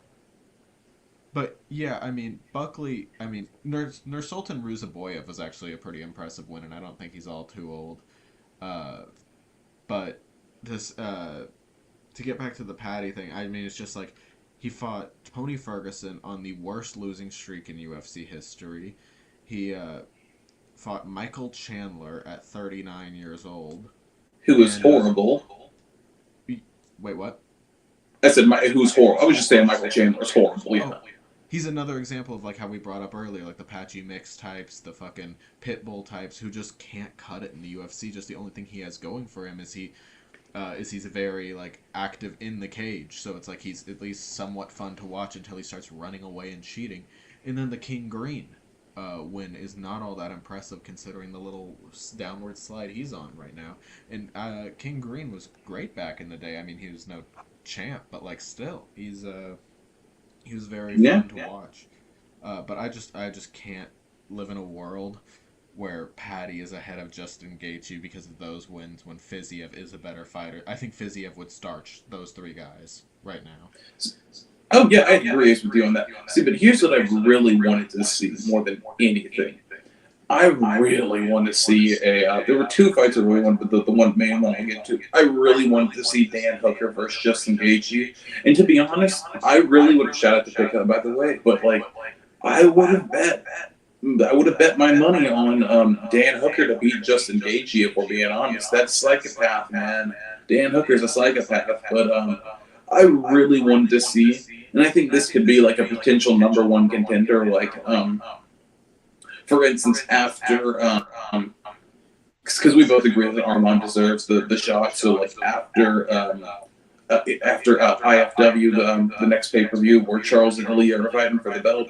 But yeah, I mean Buckley. I mean Nursultan Ruzaboyev was actually a pretty impressive win, and I don't think he's all too old. Uh, but this to get back to the Paddy thing, I mean it's just like he fought Tony Ferguson on the worst losing streak in UFC history. He fought Michael Chandler at 39 years old, Who is and horrible. wait, what? I said, who's horrible? I was just saying Michael Chandler's horrible. Yeah. Oh, he's another example of like how we brought up earlier, like the Patchy Mix types, the fucking Pitbull types who just can't cut it in the UFC. Just the only thing he has going for him is he's very like active in the cage, so it's like he's at least somewhat fun to watch until he starts running away and cheating. And then the King Green win is not all that impressive considering the little downward slide he's on right now. And King Green was great back in the day. I mean, he was no champ, but like still, he was very Yeah. fun to watch. But I just can't live in a world where Paddy is ahead of Justin Gaethje because of those wins when Fiziev is a better fighter. I think Fiziev would starch those three guys right now. Oh yeah, I agree with you on that. See, but here's what I really wanted to see more than anything. I really want to see a. There were two fights I really wanted, but the one main one I get to. I really wanted to see Dan Hooker versus Justin Gaethje, and to be honest, I really would have shot at the pickup, by the way. But like, I would have bet. I would have bet my money on Dan Hooker to beat Justin Gaethje. If we're being honest, that's psychopath, man. Dan Hooker's a psychopath, but I really wanted to see, and I think this could be like a potential number one contender, like for instance, after because we both agree that Armand deserves the shot. So like after IFW, the next pay per view where Charles and Ilya are fighting for the belt,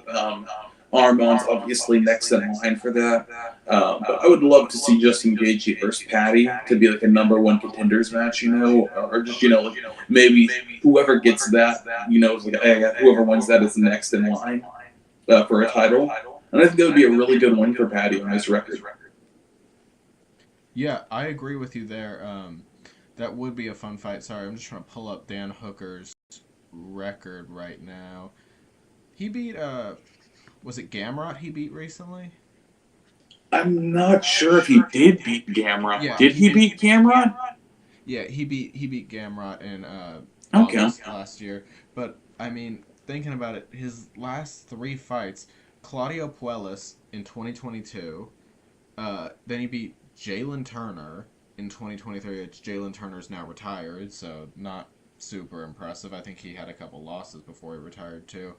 Armand's obviously next in line for that. But I would love to see Justin Gaethje versus Patty to be like a number one contenders match, or just like maybe whoever gets that, is like whoever wins that is next in line for a title. And I think that would be a really good win for Patty on his record. Yeah, I agree with you there. That would be a fun fight. Sorry, I'm just trying to pull up Dan Hooker's record right now. He beat was it Gamrot he beat recently? I'm not sure if he did beat Gamrot. Yeah, Did he beat Gamrot? Yeah, he beat Gamrot in Okay. August last year. But I mean, thinking about it, his last three fights, Claudio Puelles in 2022, then he beat Jalen Turner in 2023. Jalen Turner's now retired, so not super impressive. I think he had a couple losses before he retired too.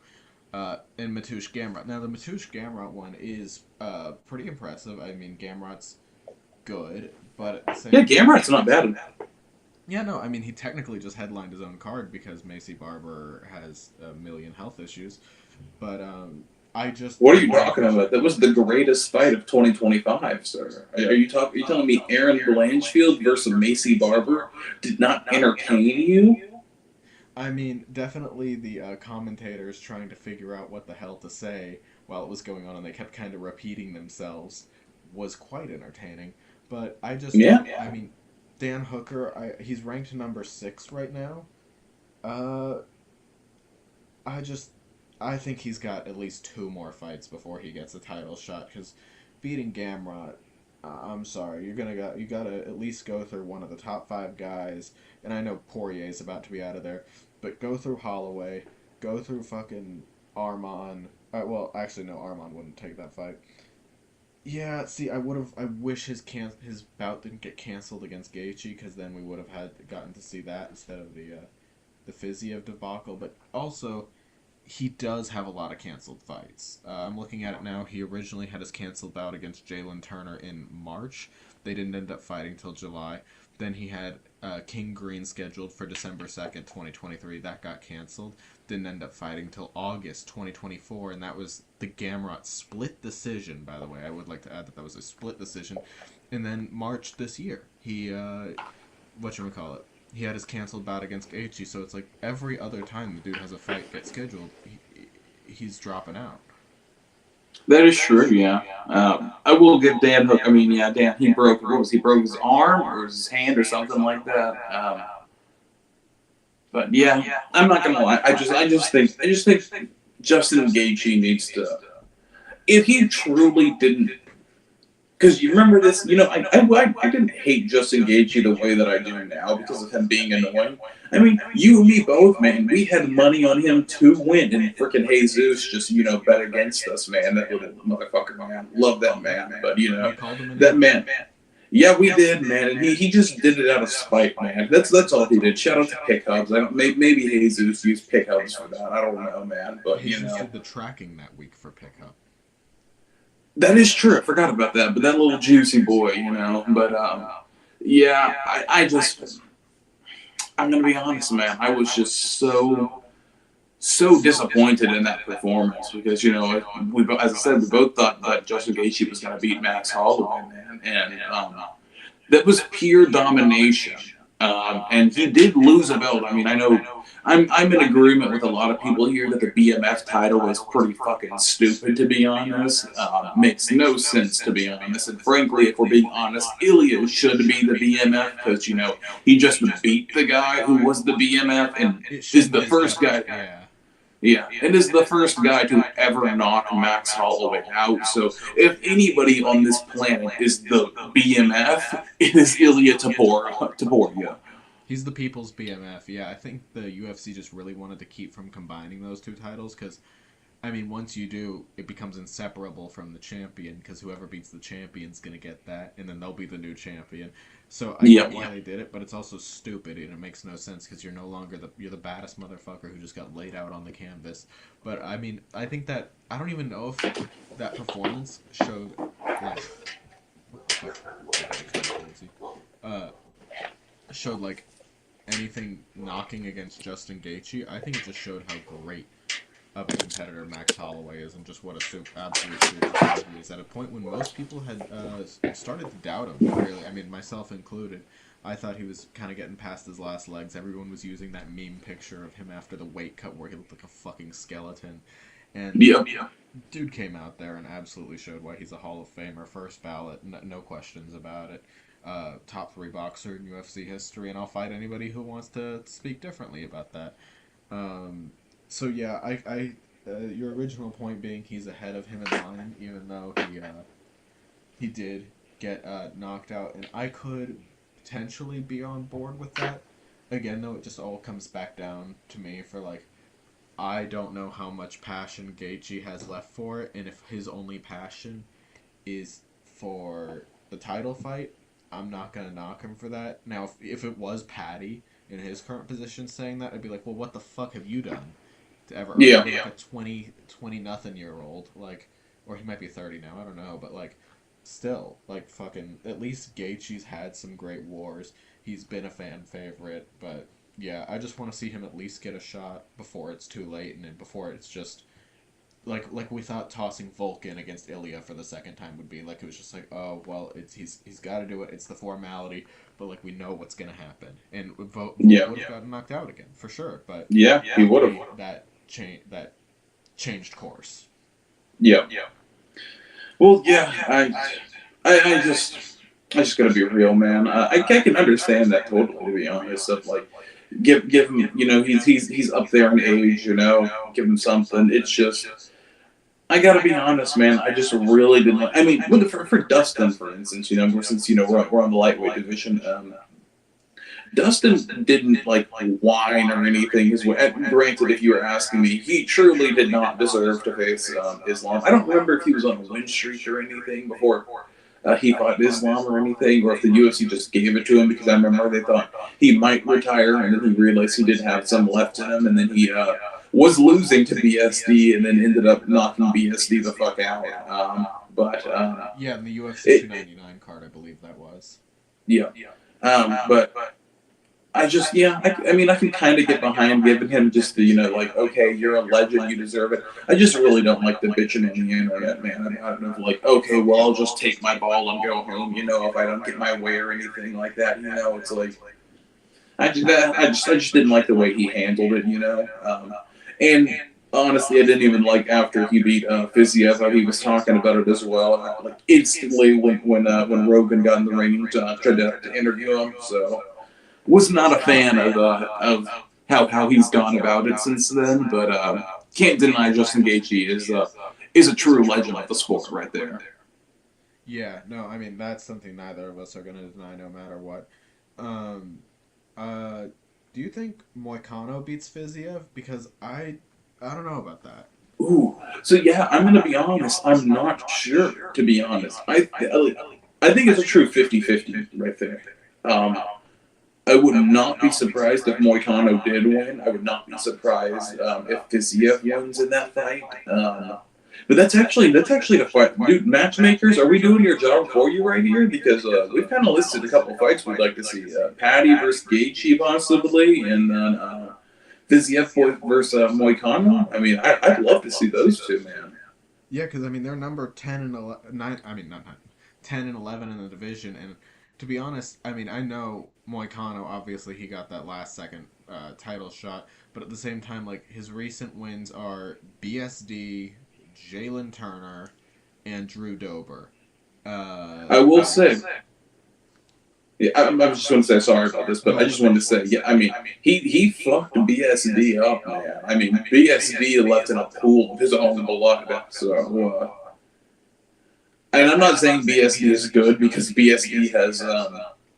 And Mateusz Gamrot. Now the Mateusz Gamrot one is pretty impressive. I mean, Gamrot's good, but at the Yeah, same time, Gamrot's not bad. yeah, no, I mean he technically just headlined his own card because Macy Barber has a million health issues. But I just What are you talking about? That was the greatest fight of 2025, sir. Are you talking? Are you telling me Aaron Blanchfield versus Macy Barber did not entertain you? I mean, definitely the commentators trying to figure out what the hell to say while it was going on, and they kept kind of repeating themselves, was quite entertaining. But I just Yeah. don't. I mean, Dan Hooker, he's ranked number 6 right now. Uh, I just, I think he's got at least 2 more fights before he gets a title shot. Because beating Gamrot, I'm sorry, you gotta at least go through one of the top 5 guys. And I know Poirier's about to be out of there, but go through Holloway, go through fucking Armand. Well, actually, no, Armand wouldn't take that fight. Yeah, see, I would have. I wish his bout didn't get canceled against Gaethje because then we would have gotten to see that instead of the Fiziev debacle. But also, he does have a lot of canceled fights. I'm looking at it now. He originally had his canceled bout against Jalen Turner in March. They didn't end up fighting till July. Then he had King Green scheduled for December 2nd, 2023. That got canceled. Didn't end up fighting till August 2024, and that was the Gamrot split decision, by the way. I would like to add that that was a split decision. And then March this year, he, whatchamacallit, he had his canceled bout against Gaethje, so it's like every other time the dude has a fight get scheduled, he's dropping out. That is true, yeah. I will give Dan Hook. I mean, yeah, Dan. He broke. What was he broke his arm or his hand or something like that. But yeah, I'm not gonna lie. I just think Justin Gaethje needs to. If he truly didn't, because you remember this, I didn't hate Justin Gaethje the way that I do now because of him being annoying. I mean, you and me both, man. We had money on him to win, and freaking Jesus just, bet against us, man. That little motherfucker, man. Love that man, but that man. Yeah, we did, man, and he just did it out of spite, man. That's all he did. Shout out to Pick Hubs. Maybe Jesus used Pick Hubs for that. I don't know, man, but he just did the tracking that week for Pick Hub. That is true. I forgot about that. But that little juicy boy, But yeah, I'm gonna be honest, man. I was just so disappointed in that performance because as I said, we both thought that Justin Gaethje was gonna beat Max Holloway, man, and that was pure domination. And he did lose a belt. I mean, I know I'm in agreement with a lot of people here that the BMF title is pretty fucking stupid, to be honest. Makes no sense, to be honest. And frankly, if we're being honest, Ilya should be the BMF because, he just beat the guy who was the BMF and is the first guy. Yeah, and is the first guy to ever knock Max Holloway out. So if anybody on this planet is the BMF, it is Ilya Topuria. He's the people's BMF. Yeah, I think the UFC just really wanted to keep from combining those two titles because, I mean, once you do, it becomes inseparable from the champion because whoever beats the champion's going to get that, and then they'll be the new champion. So I get why they did it, but it's also stupid, and it makes no sense because you're no longer you're the baddest motherfucker who just got laid out on the canvas. But, I mean, I think that, I don't even know if that performance showed, showed, anything knocking against Justin Gaethje. I think it just showed how great of a competitor Max Holloway is and just what a absolute superstar he is. At a point when most people had started to doubt him, really. I mean, myself included. I thought he was kind of getting past his last legs. Everyone was using that meme picture of him after the weight cut where he looked like a fucking skeleton. And dude came out there and absolutely showed why he's a Hall of Famer, first ballot, no questions about it. Top 3 boxer in UFC history, and I'll fight anybody who wants to speak differently about that. So yeah, I your original point being he's ahead of him in line, even though he did get knocked out, and I could potentially be on board with that. Again, though, it just all comes back down to me for I don't know how much passion Gaethje has left for it, and if his only passion is for the title fight, I'm not going to knock him for that. Now, if it was Patty in his current position saying that, I'd be like, well, what the fuck have you done to ever earn a 20-nothing-year-old, or he might be 30 now, I don't know, but, still, fucking, at least Gaethje's had some great wars. He's been a fan favorite, but, yeah, I just want to see him at least get a shot before it's too late, and then before it's just... Like we thought tossing Vulcan against Ilya for the second time would be. It was just oh, well, he's got to do it. It's the formality, but, we know what's going to happen. And Vulcan would have gotten knocked out again, for sure. But he would have. That changed course. Yeah. Well, yeah, I just got to be real, man. I can understand that totally, to be honest. Of, give him, he's up there in age, give him something. It's just... I gotta be honest, man. I just really didn't. I mean, for Dustin, for instance, since we're on the lightweight division, Dustin didn't whine or anything. Granted, if you were asking me, he truly did not deserve to face Islam. I don't remember if he was on a win streak or anything before he fought Islam or anything, or if the UFC just gave it to him because I remember they thought he might retire, and then he realized he did have some left in him, and then he was losing to BSD and then ended up knocking BSD the fuck out. Yeah, in the UFC 299 card, I believe that was. Yeah. But I mean, I can kind of get behind giving him just the, like, okay, you're a legend, you deserve it. I just really don't like the bitching on the internet, man. I don't know, like, okay, well, I'll just take my ball and go home, if I don't get my way or anything like that, it's like, I just didn't like the way he handled it, and honestly, I didn't even like after he beat Fiziev how he was talking about it as well. Like instantly when Rogan got in the ring and tried to interview him, so was not a fan of how he's gone about it since then. But can't deny Justin Gaethje is a true legend of the sport right there. Yeah, no, I mean that's something neither of us are gonna deny, no matter what. Um, uh, do you think Moicano beats Fiziev? Because I don't know about that. Ooh, so yeah, I'm gonna be honest. I'm not sure, to be honest. I think it's a true 50-50 right there. Um, I would not be surprised if Moicano did win. I would not be surprised if Fiziev wins in that fight. But that's actually the fight, dude. Matchmakers, are we doing your job for you right here? Because we've kind of listed a couple fights we'd like to see. Patty versus Gaethje possibly, and then Fiziev versus Moicano. I mean, I'd love to see those two, man. Yeah, because I mean they're number 10 and 11, nine. I mean not nine, 10 and 11 in the division, and to be honest, I mean I know Moicano. Obviously, he got that last second title shot, but at the same time, like his recent wins are BSD, Jalen Turner, and Drew Dober. I will I say, yeah, I just want to say sorry about this, but I go just wanted to say, yeah, I mean, he fucked BSD up, man. I mean, BSD left in a pool of his own blood. So, and I'm not saying BSD is good because BSD has,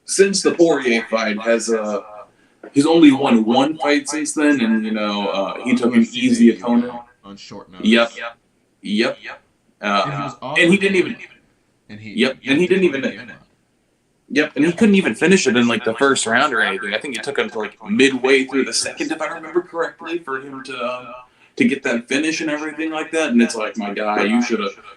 since the Poirier fight, he's only won one fight since then, and he took an UFC easy debut opponent. on short Yep, notice, yep. and he was And he offered didn't even. it, and Yep, he and he didn't didn't even. take him up. Yep, and he couldn't even finish it in like the first round or anything. I think it took him to like midway through the second, if I remember correctly, for him to get that finish and everything like that. And it's like, my guy,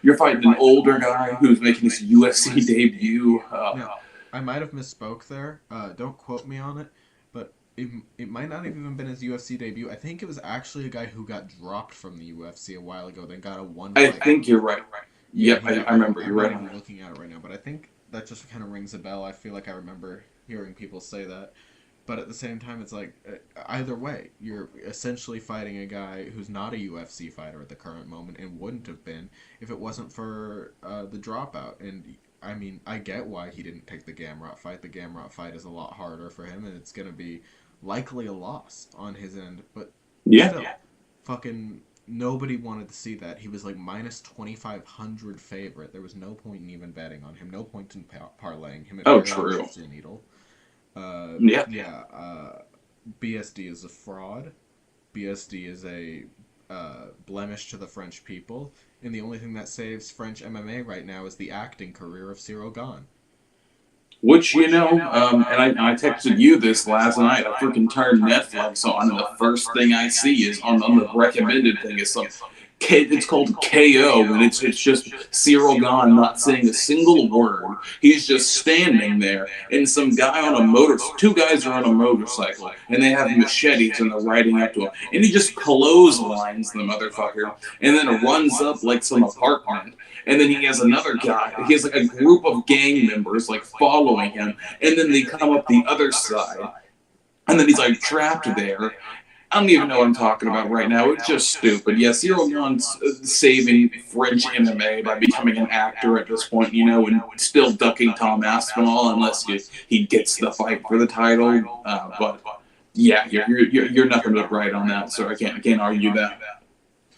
you're fighting an older guy who's making his UFC debut. Now, I might have misspoke there. Don't quote me on it, but it might not have even been his UFC debut. I think it was actually a guy who got dropped from the UFC a while ago, then got a one I fight. think you're right. Yeah, Yep, I remember. You're I'm not right on even that. looking at it right now, but I think that just kind of rings a bell. I feel like I remember hearing people say that. But at the same time, it's like either way, you're essentially fighting a guy who's not a UFC fighter at the current moment and wouldn't have been if it wasn't for the dropout. And I mean, I get why he didn't take the Gamrot fight. The Gamrot fight is a lot harder for him, and it's going to be likely a loss on his end. But Yeah. still, fucking nobody wanted to see that. He was like minus 2,500 favorite. There was no point in even betting on him. No point in parlaying him. It Oh, barely true. moved the needle. Yeah. Yeah, BSD is a fraud. BSD is a blemish to the French people. And the only thing that saves French MMA right now is the acting career of Cyril Gane. Which and I texted you this last night. I freaking turned Netflix on, and the first thing I see is on the recommended thing is some it's called KO, and it's just Cyril Gahn not saying a single word. He's just standing there, and some guy on a two guys are on a motorcycle, and they have machetes, and they're riding up to him, and he just clotheslines the motherfucker, and then runs up like some apartment. And then he has another guy. He has like a group of gang members like following him, and then they come up the other side, and then he's like trapped there. I don't even know what I'm talking about right now. It's just stupid. Yeah, Cyril Gahn's saving French MMA by becoming an actor at this point, and still ducking Tom Aspinall unless he gets the fight for the title. But yeah, you're nothing but right on that. So I can't argue that.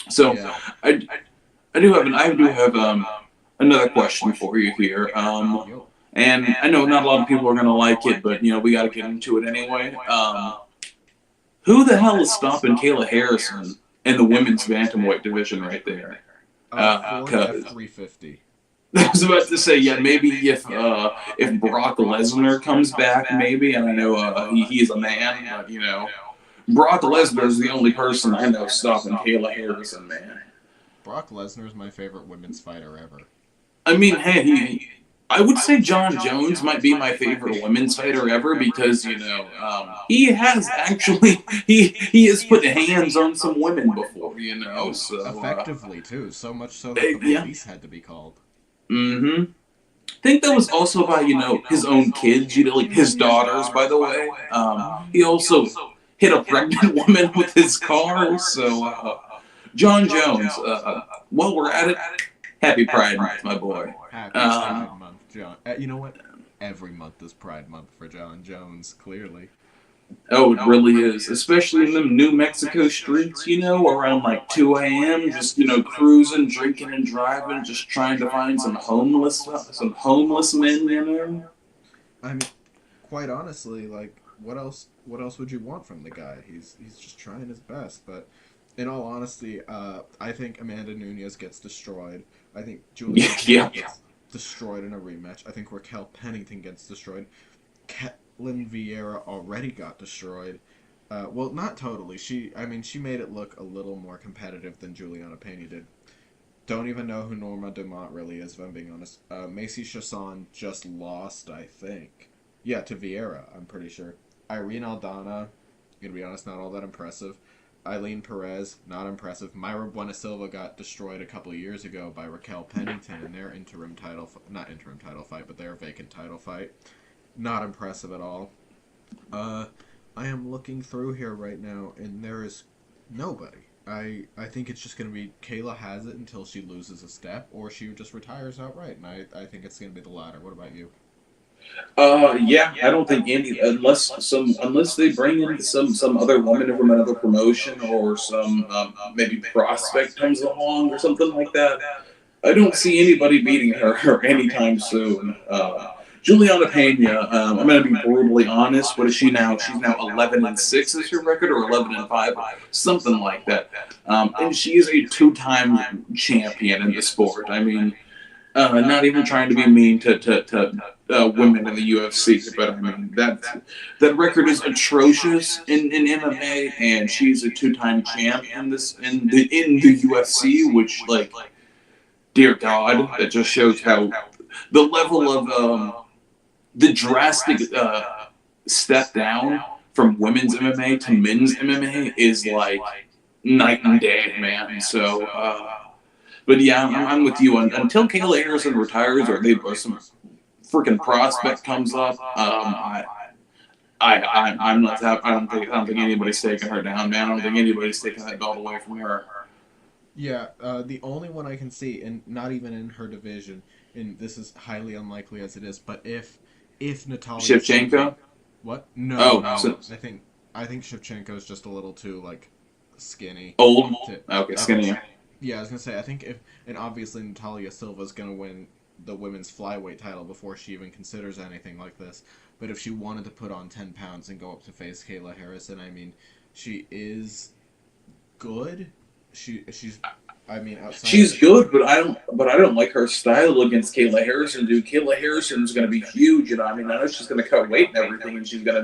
So Yeah. I I do have another question for you here. Yo. And I know not a lot of people are gonna like it, but we got to get into it anyway. Who the hell is stopping Kayla Harrison in the women's bantamweight division right there? Ford 'Cause F350. I was about to say, yeah, maybe if Brock Lesnar comes back, maybe, and I know he is a man, but Brock Lesnar is the only person I know stopping Kayla Harrison, man. Brock Lesnar is my favorite women's fighter ever. I mean, hey, I would say John Jones might be my favorite women's fighter ever because he has actually he has put hands on some women before, Oh, so effectively too. So much so that the yeah. police had to be called. Mm-hmm. I think that was also by his own kids, like his daughters. By the way, he also hit a pregnant woman with his car. So John Jones, while we're at it, happy Pride Month, my boy. Happy Pride Month, John. You know what? Every month is Pride Month for John Jones, clearly. Oh, it really is, especially in them New Mexico streets, around like 2 a.m., just, cruising, drinking and driving, just trying to find some homeless men. I mean, quite honestly, like, what else would you want from the guy? He's just trying his best, but in all honesty, I think Amanda Nunes gets destroyed. I think Juliana Yeah. Pena gets destroyed in a rematch. I think Raquel Pennington gets destroyed. Ketlin Vieira already got destroyed. Well, not totally. She made it look a little more competitive than Juliana Pena did. Don't even know who Norma Dumont really is, if I'm being honest. Macy Chasson just lost, I think. Yeah, to Vieira, I'm pretty sure. Irene Aldana, gonna be honest, not all that impressive. Eileen Perez, not impressive. Myra Buena Silva got destroyed a couple of years ago by Raquel Pennington in their not interim title fight, but their vacant title fight. Not impressive at all. I am looking through here right now, and there is nobody. I think it's just going to be Kayla has it until she loses a step, or she just retires outright, and I think it's going to be the latter. What about you? Yeah, I don't think any unless they bring in some other woman from another promotion or some maybe prospect comes along or something like that. I don't see anybody beating her anytime soon. Juliana Pena, I'm going to be brutally honest. What is she now? She's now 11-6 is her record, or 11-5, something like that. And she is a two-time champion in the sport. I mean, not even trying to be mean to women in the UFC, but I mean that record is atrocious in MMA, and she's a two-time champ in the UFC, which like, dear God, that just shows how the level of the drastic step down from women's MMA to men's MMA is like night and day, man. So. But yeah, I'm with you. Until Kayla Harrison retires or some freaking prospect comes up, I'm not. I don't think anybody's taking her down, man. I don't think anybody's taking that belt away from her. Yeah, the only one I can see, and not even in her division, and this is highly unlikely as it is, but if Natalia Shevchenko. What? No, Oh, no. so I think Shevchenko's just a little too like skinny. old. To, Okay, skinny. yeah, I was gonna say I think and obviously Natalia Silva's gonna win the women's flyweight title before she even considers anything like this. But if she wanted to put on 10 pounds and go up to face Kayla Harrison, I mean, she is good. She's I mean outside. She's good, but I don't like her style against Kayla Harrison, dude. Kayla Harrison's gonna be huge, I mean, I know she's gonna cut weight and everything, and she's gonna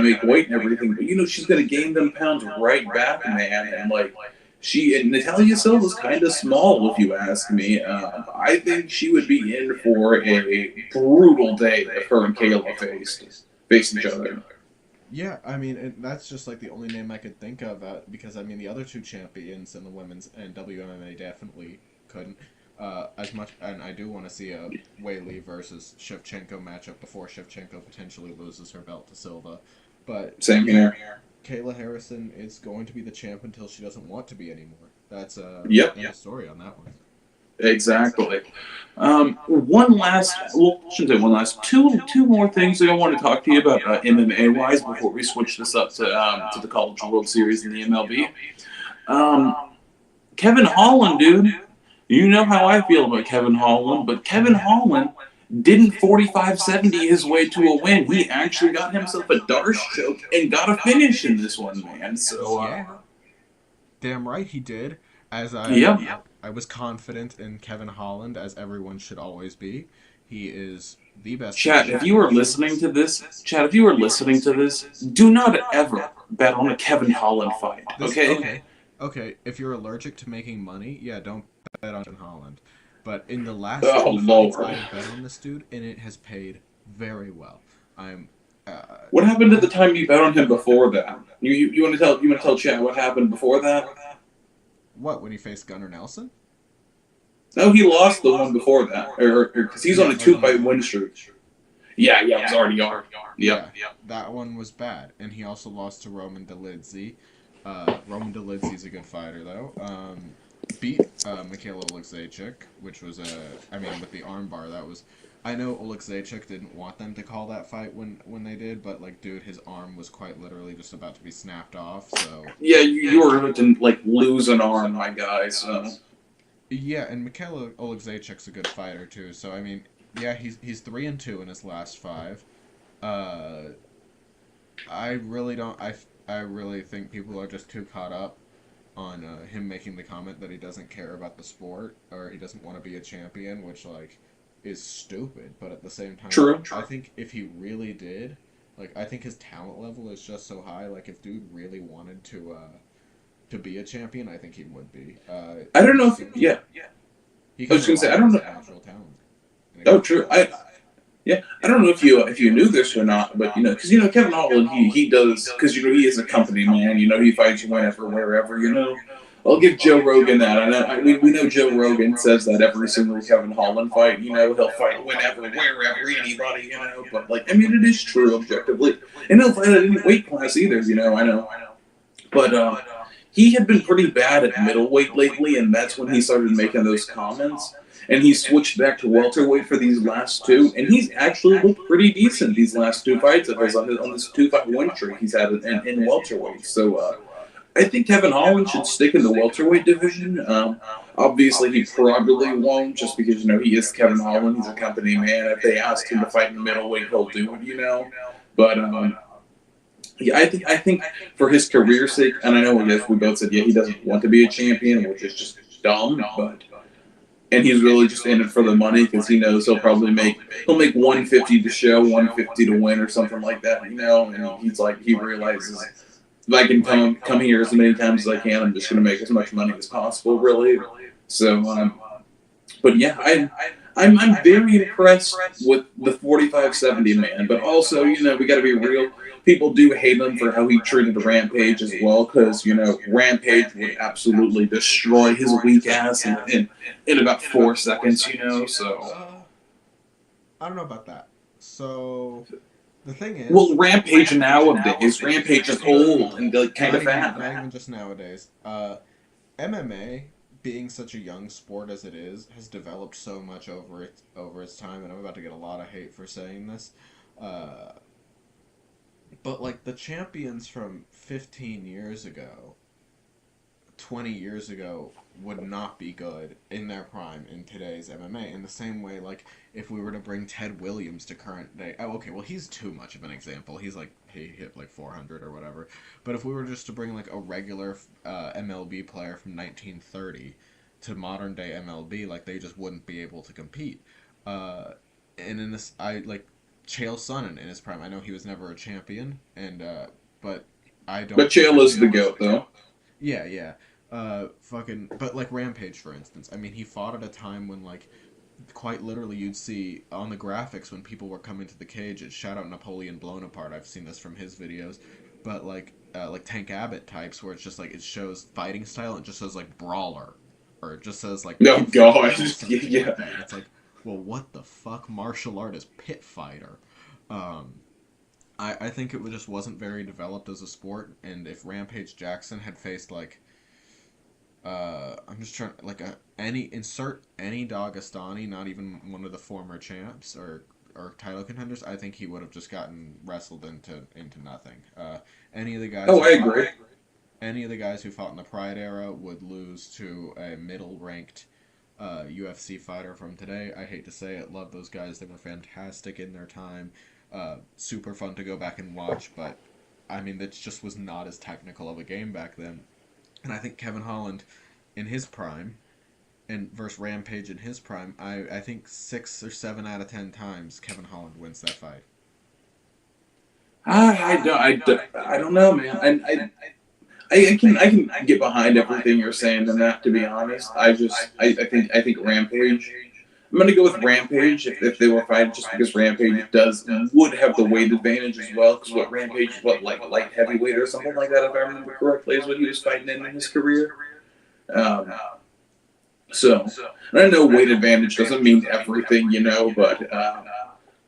make weight and everything, but she's gonna gain them pounds right back, man. And like Natalia Silva's kind of small, if you ask me. I think she would be in for a brutal day if her and Kayla face each other. Yeah, I mean, that's just like the only name I could think of because I mean the other two champions in the women's and WMMA definitely couldn't. As much, and I do want to see a Wei Li versus Shevchenko matchup before Shevchenko potentially loses her belt to Silva. But Same here. Kayla Harrison is going to be the champ until she doesn't want to be anymore. That's Yep. the story on that one. Exactly. One last, well, I shouldn't say one last, two more things that I want to talk to you about MMA wise before we switch this up to the College World Series and the MLB. Kevin Holland, dude. You know how I feel about Kevin Holland, but Kevin Holland didn't 45-70 his way to a win. He actually got himself a Darce choke and got a finish in this one, man. So yeah, damn right he did. As I was confident in Kevin Holland, as everyone should always be. He is the best. Chad, if you are listening to this, do not ever bet on a Kevin Holland fight, okay? Okay. If you're allergic to making money, yeah, don't bet on Kevin Holland. But in the last Oh two fights, Lord. I've bet on this dude, and it has paid very well. I'm. What happened at I the time you bet on him before that? You want to tell Chad what happened before that? what when he faced Gunnar Nelson? No, he lost the one before that, or because he's on Yeah, a Hogan 2-fight Hall. win streak. Yeah, it was already on. Yep. Yeah, that one was bad, and he also lost to Roman Dolidze. Roman Dolidze's a good fighter though. Beat Mikhail Oleksiejczuk, which was I mean, with the armbar, that was. I know Oleksiejczuk didn't want them to call that fight when they did, but like, dude, his arm was quite literally just about to be snapped off. So Yeah, you were going to like lose an arm, my guy. So yeah, and Mikhail Oleksiejczuk's a good fighter too. So I mean, yeah, he's 3-2 in his last five. Uh, I really don't. I really think people are just too caught up on him making the comment that he doesn't care about the sport or he doesn't want to be a champion, which like is stupid. But at the same time, true. I think if he really did, like, I think his talent level is just so high. Like, if dude really wanted to be a champion, I think he would be. I He don't know just if seems yeah. he I can was going to rely say I on don't his know. natural talent. And it Oh, comes true. across. Yeah, I don't know if you knew this or not, but because Kevin Holland he does because he is a company man. He fights whenever wherever. I'll give Joe Rogan that. I know we know Joe Rogan says that every single Kevin Holland fight. He'll fight whenever, wherever, anybody. But like I mean, it is true objectively, and he'll fight at any weight class either. I know, but he had been pretty bad at middleweight lately, and that's when he started making those comments. And he switched back to welterweight for these last two, and he's actually looked pretty decent these last two fights of his on this 2-fight win streak he's had in welterweight. So I think Kevin Holland should stick in the welterweight division. Obviously, he probably won't, just because he is Kevin Holland. He's a company man. If they ask him to fight in the middleweight, he'll do it. But yeah, I think for his career's sake, and I know we both said he doesn't want to be a champion, which is just dumb, but. And he's really just in it for the money because he knows he'll make 150 to show, 150 to win, or something like that. And he realizes if I can come here as many times as I can, I'm just going to make as much money as possible, really. So, but yeah, I'm very impressed with the 45-70 man, but also we got to be real. People do hate him for how he treated Rampage as well, because Rampage would absolutely destroy his weak ass in about 4 seconds. So I don't know about that. So the thing is, well, Rampage nowadays, Rampage is old and like kind of fat. Not even just nowadays. MMA, being such a young sport as it is, has developed so much over its time, and I'm about to get a lot of hate for saying this. But like the champions from 15 years ago, 20 years ago, would not be good in their prime in today's MMA. In the same way, like, if we were to bring Ted Williams to current day, oh, okay, well, he's too much of an example. He hit like 400 or whatever. But if we were just to bring like a regular MLB player from 1930 to modern day MLB, like, they just wouldn't be able to compete. And in this, Chael Sonnen in his prime. I know he was never a champion, but I don't. But Chael is the GOAT, though. Yeah. But like Rampage, for instance. I mean, he fought at a time when, like, quite literally you'd see on the graphics when people were coming to the cage, it shout out Napoleon Blown Apart. I've seen this from his videos. But like Tank Abbott types, where it's just like, it shows fighting style, and it just says like brawler, or it just says like, no god, yeah. Like that. It's like, well, what the fuck martial art is pit fighter? I think it just wasn't very developed as a sport, and if Rampage Jackson had faced like, I'm just trying, like, insert any Dagestani, not even one of the former champs or title contenders, I think he would have just gotten wrestled into nothing. Any of the guys. Oh, I agree. Any of the guys who fought in the Pride era would lose to a middle-ranked UFC fighter from today. I hate to say it, love those guys. They were fantastic in their time. Super fun to go back and watch, but I mean, it just was not as technical of a game back then. And I think Kevin Holland in his prime and versus Rampage in his prime, I think 6 or 7 out of 10 times Kevin Holland wins that fight. I don't know, man. I can get behind everything you're saying in that. To be honest, I think Rampage. I'm gonna go with Rampage if they were fighting, just because Rampage would have the weight advantage as well. Because what Rampage is like light heavyweight or something like that, if I remember correctly, is what he was fighting in his career. Um, so and I know weight advantage doesn't mean everything, but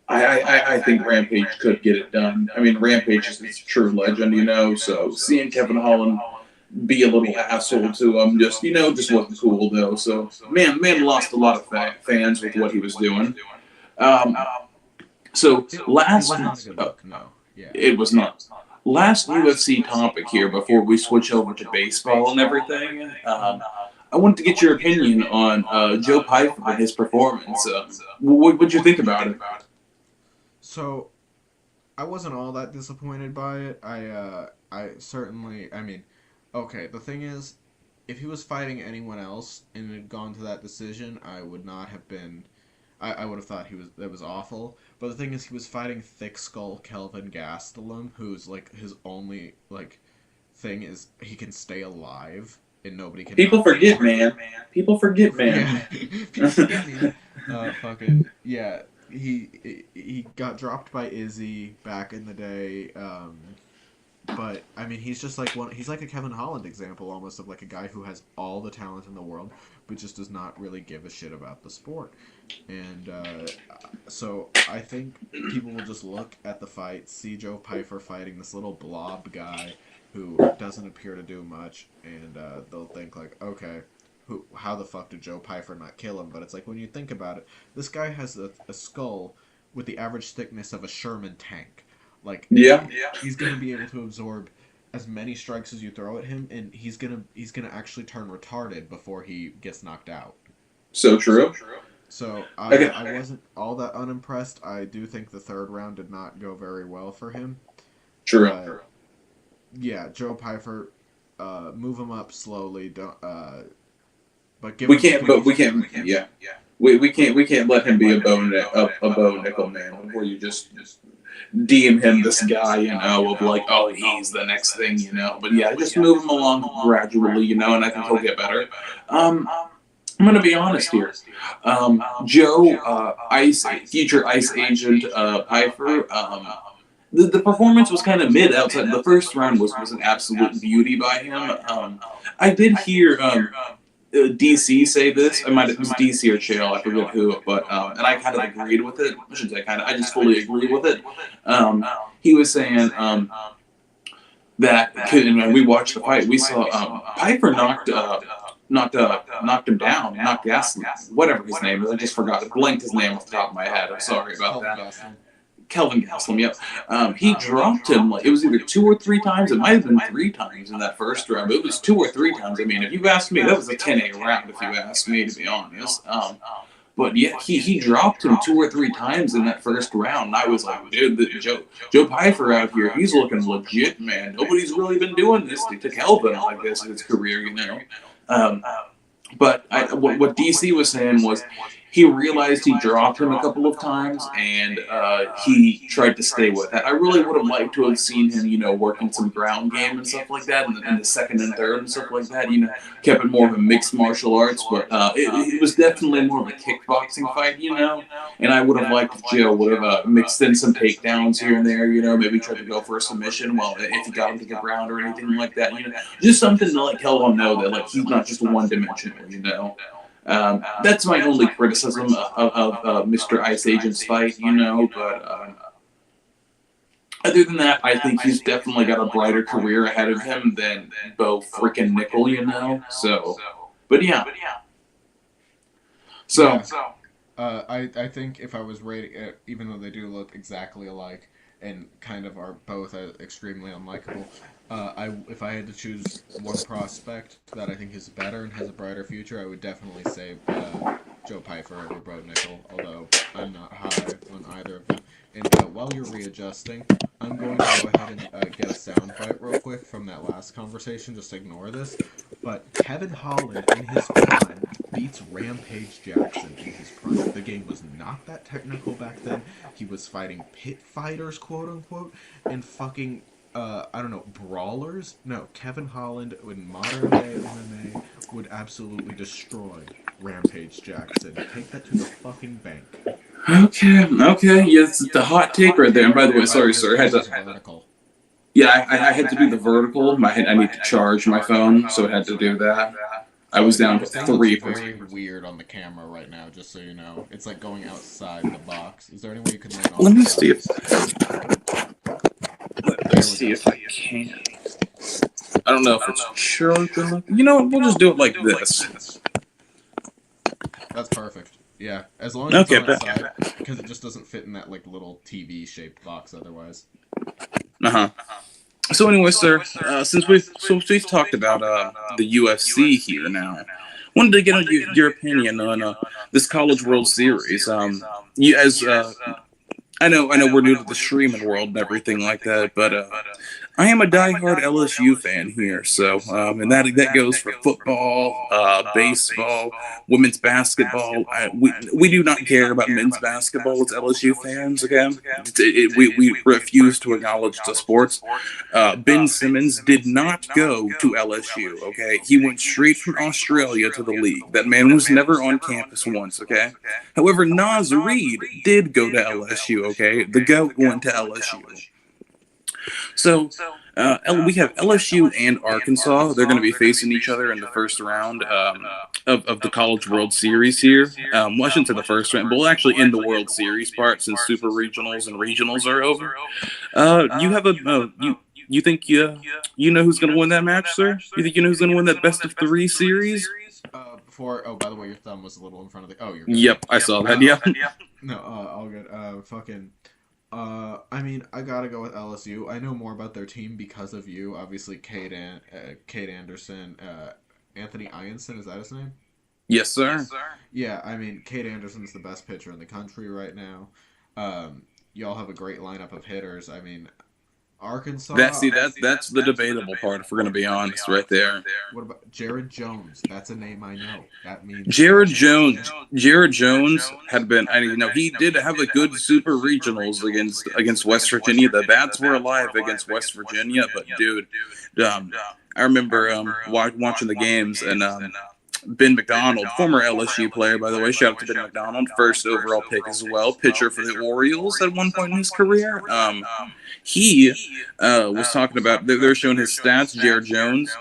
I think Rampage could get it done. I mean, Rampage is a true legend, So seeing Kevin Holland be a little asshole to him, just wasn't cool though. So man lost a lot of fans with what he was doing. Um, so last, it was not a good look. No, yeah, it was not. Last UFC topic here before we switch over to baseball and everything. I wanted to get your opinion on Joe Pyfer and his performance. What'd you think about it? So I wasn't all that disappointed by it. I certainly, I mean, okay, the thing is, if he was fighting anyone else and it had gone to that decision, I would not have been. I would have thought that was awful. But the thing is, he was fighting thick skull Kelvin Gastelum, who's like his only like thing is he can stay alive and nobody can. People forget, man. People forget, man. Yeah. People forget, man. Fucking yeah. He got dropped by Izzy back in the day. But I mean, he's just like he's like a Kevin Holland example almost of like a guy who has all the talent in the world, but just does not really give a shit about the sport. And so I think people will just look at the fight, see Joe Pyfer fighting this little blob guy who doesn't appear to do much, and they'll think like, okay, how the fuck did Joe Pyfer not kill him? But it's like when you think about it, this guy has a skull with the average thickness of a Sherman tank. Like, yeah, he's gonna be able to absorb as many strikes as you throw at him, and he's gonna actually turn retarded before he gets knocked out. So true. So I wasn't all that unimpressed. I do think the third round did not go very well for him. True. Yeah, Joe Pyfer, move him up slowly. Don't. But we can't. Yeah. We can't let him be a bow nickel man where you just deem him this guy, of like, oh, he's the next thing, But yeah, just move him along gradually, and I think he'll get better. I'm gonna be honest here. Joe, future Ice Agent Pyfer. The performance was kind of mid outside. The first round was an absolute beauty by him. I did hear DC say this. It was DC or Chael, I forget who, but and I kind of agreed with it. I shouldn't say kind of. I just fully agree with it. He was saying that when we watched the fight, we saw Piper knocked him down, knocked Gastelum, whatever his name is. I just forgot. I blanked his name off the top of my head. I'm sorry about that. Kelvin Gastelum, yep. He dropped him, like, it was either 2 or 3 times. It might have been 3 times in that first round, but it was 2 or 3 times. I mean, if you asked me, that was a 10-8 round, if you asked me, to be honest. But yeah, he dropped him 2 or 3 times in that first round, and I was like, dude, Joe Pyfer out here, he's looking legit, man. Nobody's really been doing this to Kelvin like this in his career, But what DC was saying was he realized he dropped him a couple of times, and he tried to stay with that. I really would have liked to have seen him, working some ground game and stuff like that, in the second and third and stuff like that. Kept it more of a mixed martial arts, but it was definitely more of a kickboxing fight, And I would have liked if Joe would have mixed in some takedowns here and there, maybe tried to go for a submission. Well, if he got him to the ground or anything like that, just something to like help him know that like he's not just one-dimensional, That's my only criticism of Mr. Ice Agent's fight, but other than that, I think he's definitely got a brighter career ahead of him than Bo freaking Nickel, So, but yeah. So, I think if I was rating it, even though they do look exactly alike and kind of are both extremely unlikable, if I had to choose one prospect that I think is better and has a brighter future, I would definitely say Joe Pyfer over Bo Nickel, although I'm not high on either of them. And while you're readjusting, I'm going to go ahead and get a soundbite real quick from that last conversation. Just ignore this. But Kevin Holland in his prime beats Rampage Jackson in his prime. The game was not that technical back then. He was fighting pit fighters, quote unquote, and fucking I don't know, brawlers? No, Kevin Holland in modern day MMA would absolutely destroy Rampage Jackson. Take that to the fucking bank. Okay, yes, the hot take right there. And by the way, sorry, sir, I had to. Vertical. Yeah, I had to do the vertical. I need to charge my phone, so I had to do that. I was down to Thing looks 3%. very weird on the camera right now, just so you know. It's like going outside the box. Is there any way you can lean off? Let me see if. Let's see if I can. I don't know if it's charging. You know what? We'll just do it like this. That's perfect. Yeah, as long as it's on its side, because it just doesn't fit in that like little TV-shaped box otherwise. So anyway, sir, since we've talked about the UFC here now, wanted to get your opinion on this College World Series. You as I know we're new to the streaming world and everything like that, but I am a diehard LSU fan here, so and that goes for football, baseball, women's basketball. We do not care about men's basketball as LSU fans. Okay, we refuse to acknowledge the sports. Ben Simmons did not go to LSU. Okay, he went straight from Australia to the league. That man was never on campus once. Okay, however, Naz Reid did go to LSU. Okay, the GOAT went to LSU. So we have LSU and Arkansas. They're going to be facing each other in the first round of the College World Series here. Well, I shouldn't say the first round, but we'll actually in the World Series part since Super Regionals and Regionals are over. You have you think you know who's going to win that match, sir? You think you know who's going to win that best of 3 series? By the way, your thumb was a little in front of the. Oh, you're good. Yep, I saw that. Yeah. No, all good. I mean, I gotta go with LSU. I know more about their team because of you. Obviously, Cade Anderson, Anthony Ianson, is that his name? Yes, sir. Yeah, I mean, Cade Anderson's the best pitcher in the country right now. Y'all have a great lineup of hitters. I mean, Arkansas. That's the debatable part, if we're going to be honest, right there. What about Jared Jones? That's a name I know. That means Jared Jones. Jared Jones had been. He did have a good Super Regionals against West Virginia. The bats were alive against West Virginia, but dude, I remember watching the games and. Ben McDonald, former LSU player, by the way. Shout out to Ben McDonald, first overall pick as well, pitcher for the Orioles at one point in his career. He was talking about, they're showing his stats, Jared Jones.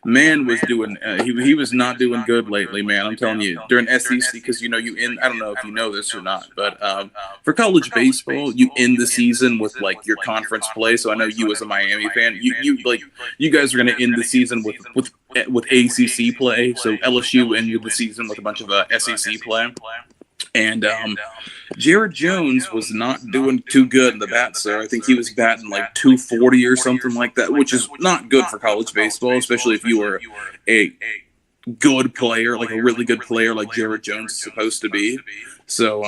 Man was doing, he was not doing good lately, man. I'm telling you, during SEC, because I don't know if you know this or not, but for college baseball, you end the season with like your conference play. So I know you as a Miami fan, you guys are going to end the season with ACC play. So LSU ended the season with a bunch of SEC play. And Jared Jones was not doing too good in the bat, sir. I think he was batting like 240 or something like that, which is not good for college baseball, especially if you were a good player, like a really good player like Jared Jones is supposed to be. So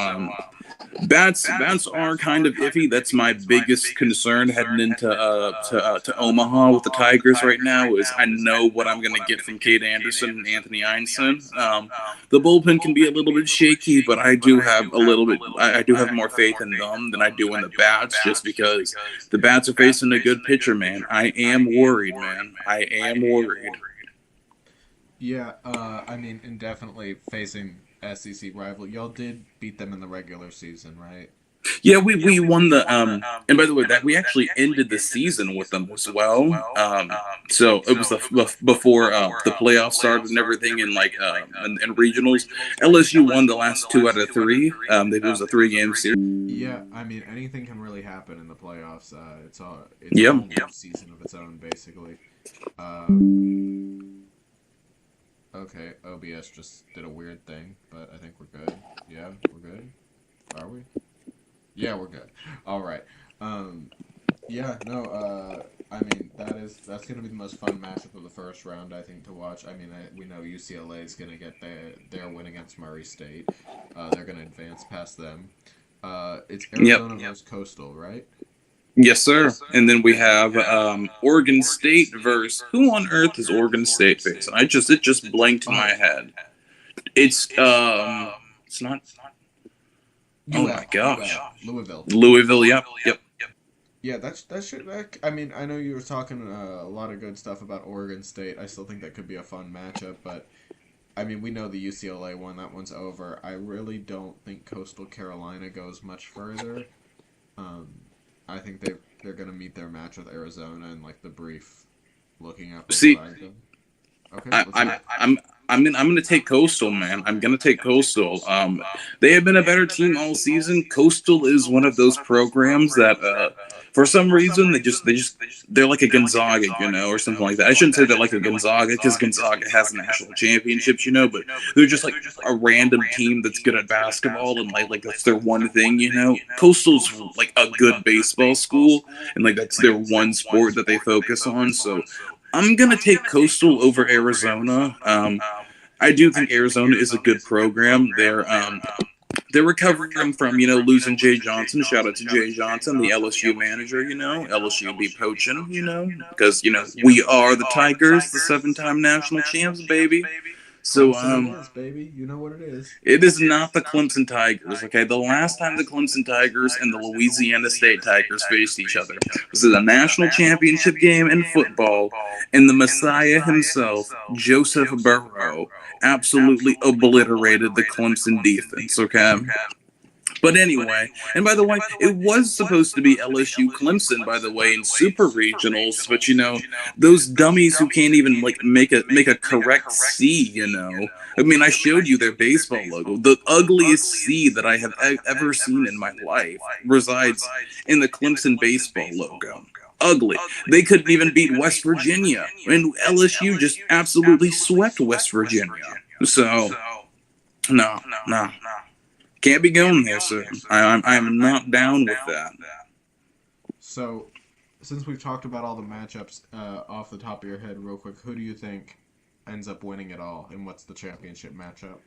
bats are kind of iffy. That's my biggest concern heading into to Omaha with the Tigers right now. Is I know what I'm going to get from Cade Anderson and Anthony Ianson. The bullpen can be a little bit shaky, but I do have I do have more faith in them than I do in the bats, just because the bats are facing a good pitcher, man. I am worried, man. I am worried. Yeah, I mean, and definitely facing SEC rival. Y'all did beat them in the regular season, right? Yeah, we won the and by the way, that we actually ended the season with them as well. So it was before the playoffs started and everything, and and regionals. LSU won the last 2 out of 3. It was a 3-game series. Yeah, I mean, anything can really happen in the playoffs. It's a season of its own, basically. Okay, OBS just did a weird thing, but I think we're good. Yeah, we're good. Are we? Yeah, we're good. All right. Yeah, no. I mean, that's gonna be the most fun matchup of the first round, I think, to watch. I mean, we know UCLA is gonna get their win against Murray State. They're gonna advance past them. It's Arizona versus Coastal, right? Yes, sir. And then we have Oregon State versus who on earth is Oregon State facing? It just blanked in my head. It's not. Oh my gosh. Louisville. Louisville. Yep. Yeah, that should. I mean, I know you were talking a lot of good stuff about Oregon State. I still think that could be a fun matchup, but I mean, we know the UCLA one. That one's over. I really don't think Coastal Carolina goes much further. Um, I think they're gonna meet their match with Arizona in like the brief looking up of what See, I've done. Okay, I, let's I'm hear it. I'm I'm gonna take Coastal, man. I'm gonna take Coastal. They have been a better team all season. Coastal is one of those programs that, for some reason, they're like a Gonzaga, or something like that. I shouldn't say they're like a Gonzaga because Gonzaga has national championships, but they're just like a random team that's good at basketball and like that's their one thing. Coastal's like a good baseball school and like that's their one sport that they focus on. So I'm gonna take Coastal over Arizona. I do think Arizona is a good program. They're recovering from losing Jay Johnson. Shout out to Jay Johnson, the LSU manager. LSU be poaching. Because we are the Tigers, the seven-time national champs, baby. So Clemson it is, baby. You know what it is. it is not the Clemson Tigers, okay? The last time the Clemson Tigers and the Louisiana State Tigers faced each other was in a national championship game in football, and the Messiah himself, Joseph Burrow, absolutely obliterated the Clemson defense, okay? But anyway, and by the way, it was supposed to be LSU Clemson, by the way, in super regionals, but those dummies who can't even like make a correct C. I mean, I showed you their baseball logo. The ugliest C that I have ever seen in my life resides in the Clemson baseball logo. Ugly. They couldn't even beat West Virginia, and LSU just absolutely swept West Virginia. So, no, no. Can't be going there, sir. I'm not down with that. So, since we've talked about all the matchups off the top of your head, real quick, who do you think ends up winning it all, and what's the championship matchup?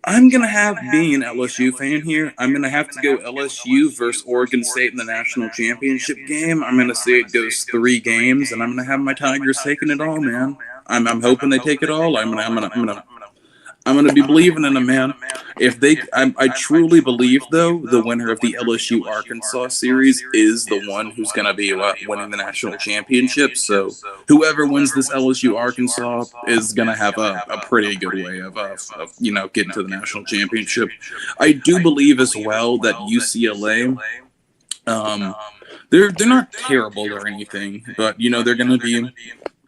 I'm gonna have being an LSU fan here. I'm gonna have to go LSU versus Oregon State in the national championship game. I'm gonna say it goes 3 games, and I'm gonna have my Tigers taking it all, man. I'm hoping they take it all. I'm gonna be believing in them, man. If they, I truly believe though, the winner of the LSU Arkansas series is the one who's gonna be winning the national championship. So whoever wins this LSU Arkansas is gonna have a pretty good way of getting to the national championship. I do believe as well that UCLA, um, they're not terrible or anything, but they're gonna be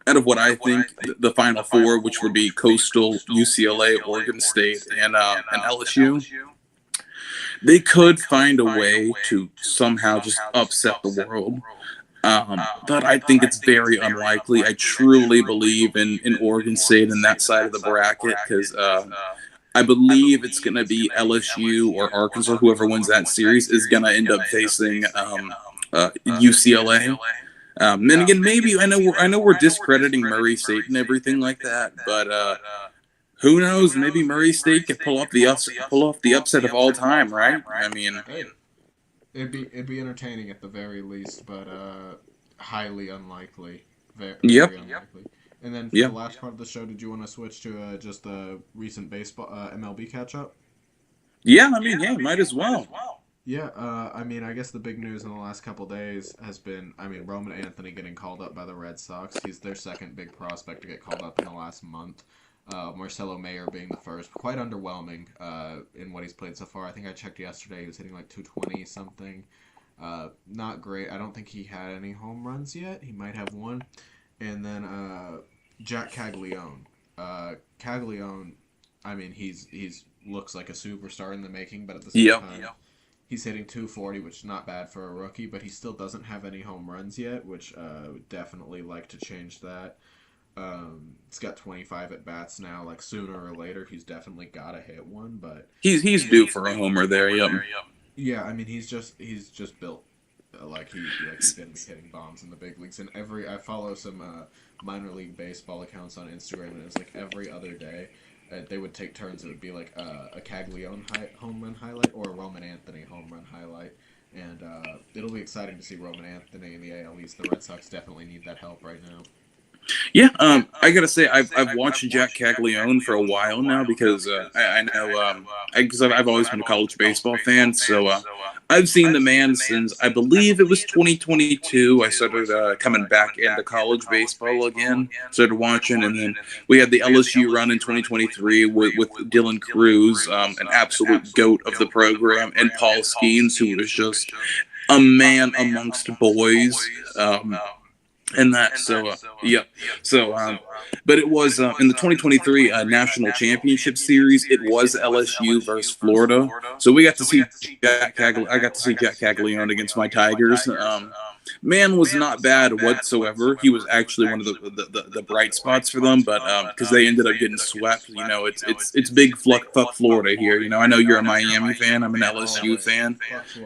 out of what I think the Final Four, which would be Coastal, UCLA, Oregon State, and LSU, they could find a way to somehow just upset the world. But I think it's very unlikely. I truly believe in Oregon State and that side of the bracket because I believe it's going to be LSU or Arkansas, whoever wins that series, is going to end up facing UCLA. Then again, maybe I know we're discrediting Murray State and everything like that, but who knows? Maybe Murray State could pull off the upset of all time, right? I mean, Hey, it'd be entertaining at the very least, but highly unlikely. Very, yep, very unlikely. And then for the yep. last part of the show, did you want to switch to just the recent baseball MLB catch up? Yeah, I mean, yeah, might as well. Yeah, I mean, I guess the big news in the last couple days has been, I mean, Roman Anthony getting called up by the Red Sox. He's their second big prospect to get called up in the last month. Marcelo Mayer being the first. Quite underwhelming in what he's played so far. I think I checked yesterday. He was hitting like 220 something. Not great. I don't think he had any home runs yet. He might have one. And then Jack Caglione. Caglione, I mean, he's looks like a superstar in the making, but at the same Yep. time, he's hitting 240, which is not bad for a rookie, but he still doesn't have any home runs yet, which would definitely like to change that. He's got 25 at bats now. Like sooner or later, he's definitely got to hit one. But He's due for a homer there. Yep. yeah, I mean, he's just built he's going to be hitting bombs in the big leagues. And I follow some minor league baseball accounts on Instagram, and it's like every other day. They would take turns. It would be like a Caglione home run highlight or a Roman Anthony home run highlight. And it'll be exciting to see Roman Anthony in the AL East. The Red Sox definitely need that help right now. Yeah, I gotta say I've watched Jack Caglione for a while now because I know because I've always been a college baseball fan, so I've seen the man since I believe it was 2022. I started coming back into college baseball again, started watching, and then we had the LSU run in 2023 with Dylan Cruz, an absolute goat of the program, and Paul Skeens, who was just a man amongst boys. And that yeah but it was in the 2023 national championship series. It was LSU versus Florida, so we got to see I got to see Jack Caglione against my Tigers. Man was not bad whatsoever. He was actually one of the bright spots for them, but because they ended up getting swept. It's big fuck Florida here. I know you're a Miami fan. I'm an LSU fan.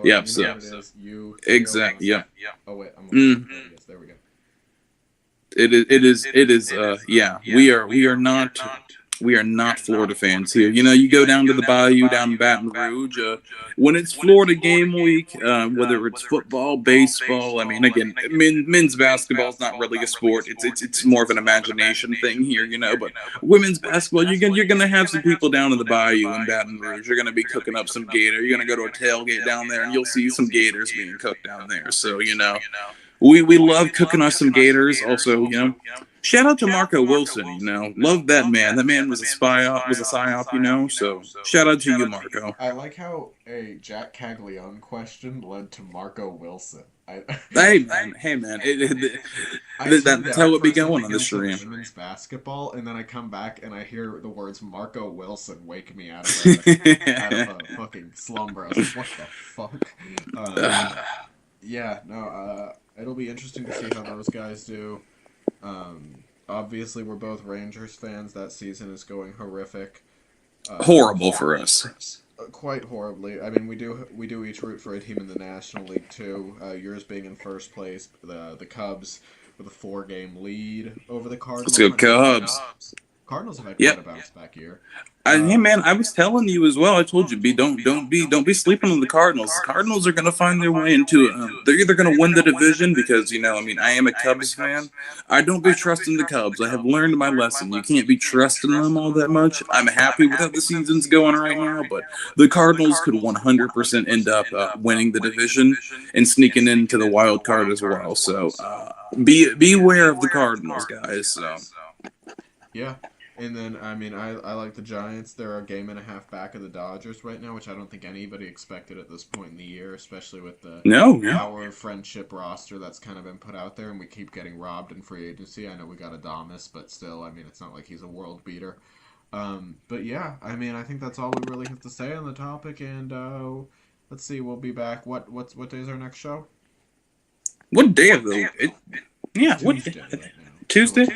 Yep. So exactly. Yeah. Oh wait, yes, there we go. It is yeah, we are not Florida fans here. You go down to the Bayou down in Baton Rouge when it's Florida game week, whether it's football, baseball. I mean, again, men's basketball is not really a sport. It's more of an imagination thing here, but women's basketball, you're gonna have some people down in the Bayou in Baton Rouge. You're gonna be cooking up some gator. You're gonna go to a tailgate down there and you'll see some gators being cooked down there. So we love cooking us some gators. Also, shout out to Marco Wilson. Love that man. That man was a psyop. So shout out to you, Marco. I like how a Jack Caglione question led to Marco Wilson. Hey man, that's how it be going on the stream. Women's basketball, and then I come back and I hear the words Marco Wilson wake me out of a fucking slumber. I was like, what the fuck? Yeah, no. It'll be interesting to see how those guys do. Obviously, we're both Rangers fans. That season is going horrific. Horrible for us. Quite horribly. I mean, we do each root for a team in the National League too. Yours being in first place, the Cubs with a 4-game lead over the Cardinals. Let's go Cubs. Cardinals have had quite a bounce back year. Hey man, I was telling you as well. I told you, don't be sleeping on the Cardinals. The Cardinals are going to find their way into it. They're either going to win the division because I am a Cubs fan. I don't be trusting the Cubs. I have learned my lesson. You can't be trusting them all that much. I'm happy with how the season's going right now, but the Cardinals could 100% end up winning the division and sneaking into the wild card as well. So beware of the Cardinals, guys. So yeah. And then, I mean, I like the Giants. They're a game and a half back of the Dodgers right now, which I don't think anybody expected at this point in the year, especially with the power friendship roster that's kind of been put out there, and we keep getting robbed in free agency. I know we got Adames, but still, I mean, it's not like he's a world beater. But yeah, I mean, I think that's all we really have to say on the topic, and let's see, we'll be back. What day is our next show? What day of the Tuesday right now. Tuesday?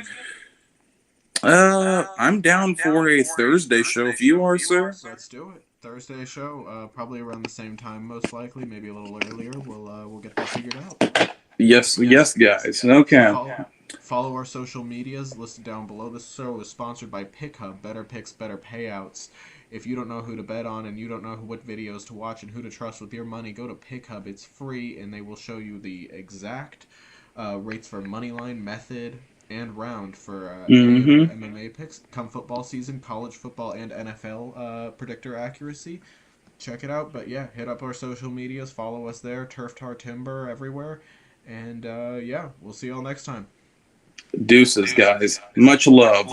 I'm down for a Thursday show if you are, sir. Let's do it. Thursday show, probably around the same time, most likely, maybe a little earlier. We'll get that figured out. Yes, guys. Okay. Follow our social medias listed down below. This show is sponsored by PickHub. Better picks, better payouts. If you don't know who to bet on and you don't know what videos to watch and who to trust with your money, go to PickHub. It's free, and they will show you the exact rates for moneyline, method, and round for MMA picks. Come football season, college football and NFL predictor accuracy. Check it out. But yeah, hit up our social medias. Follow us there. Turf Tar Timber everywhere. And yeah, we'll see y'all next time. Deuces, guys. Much love.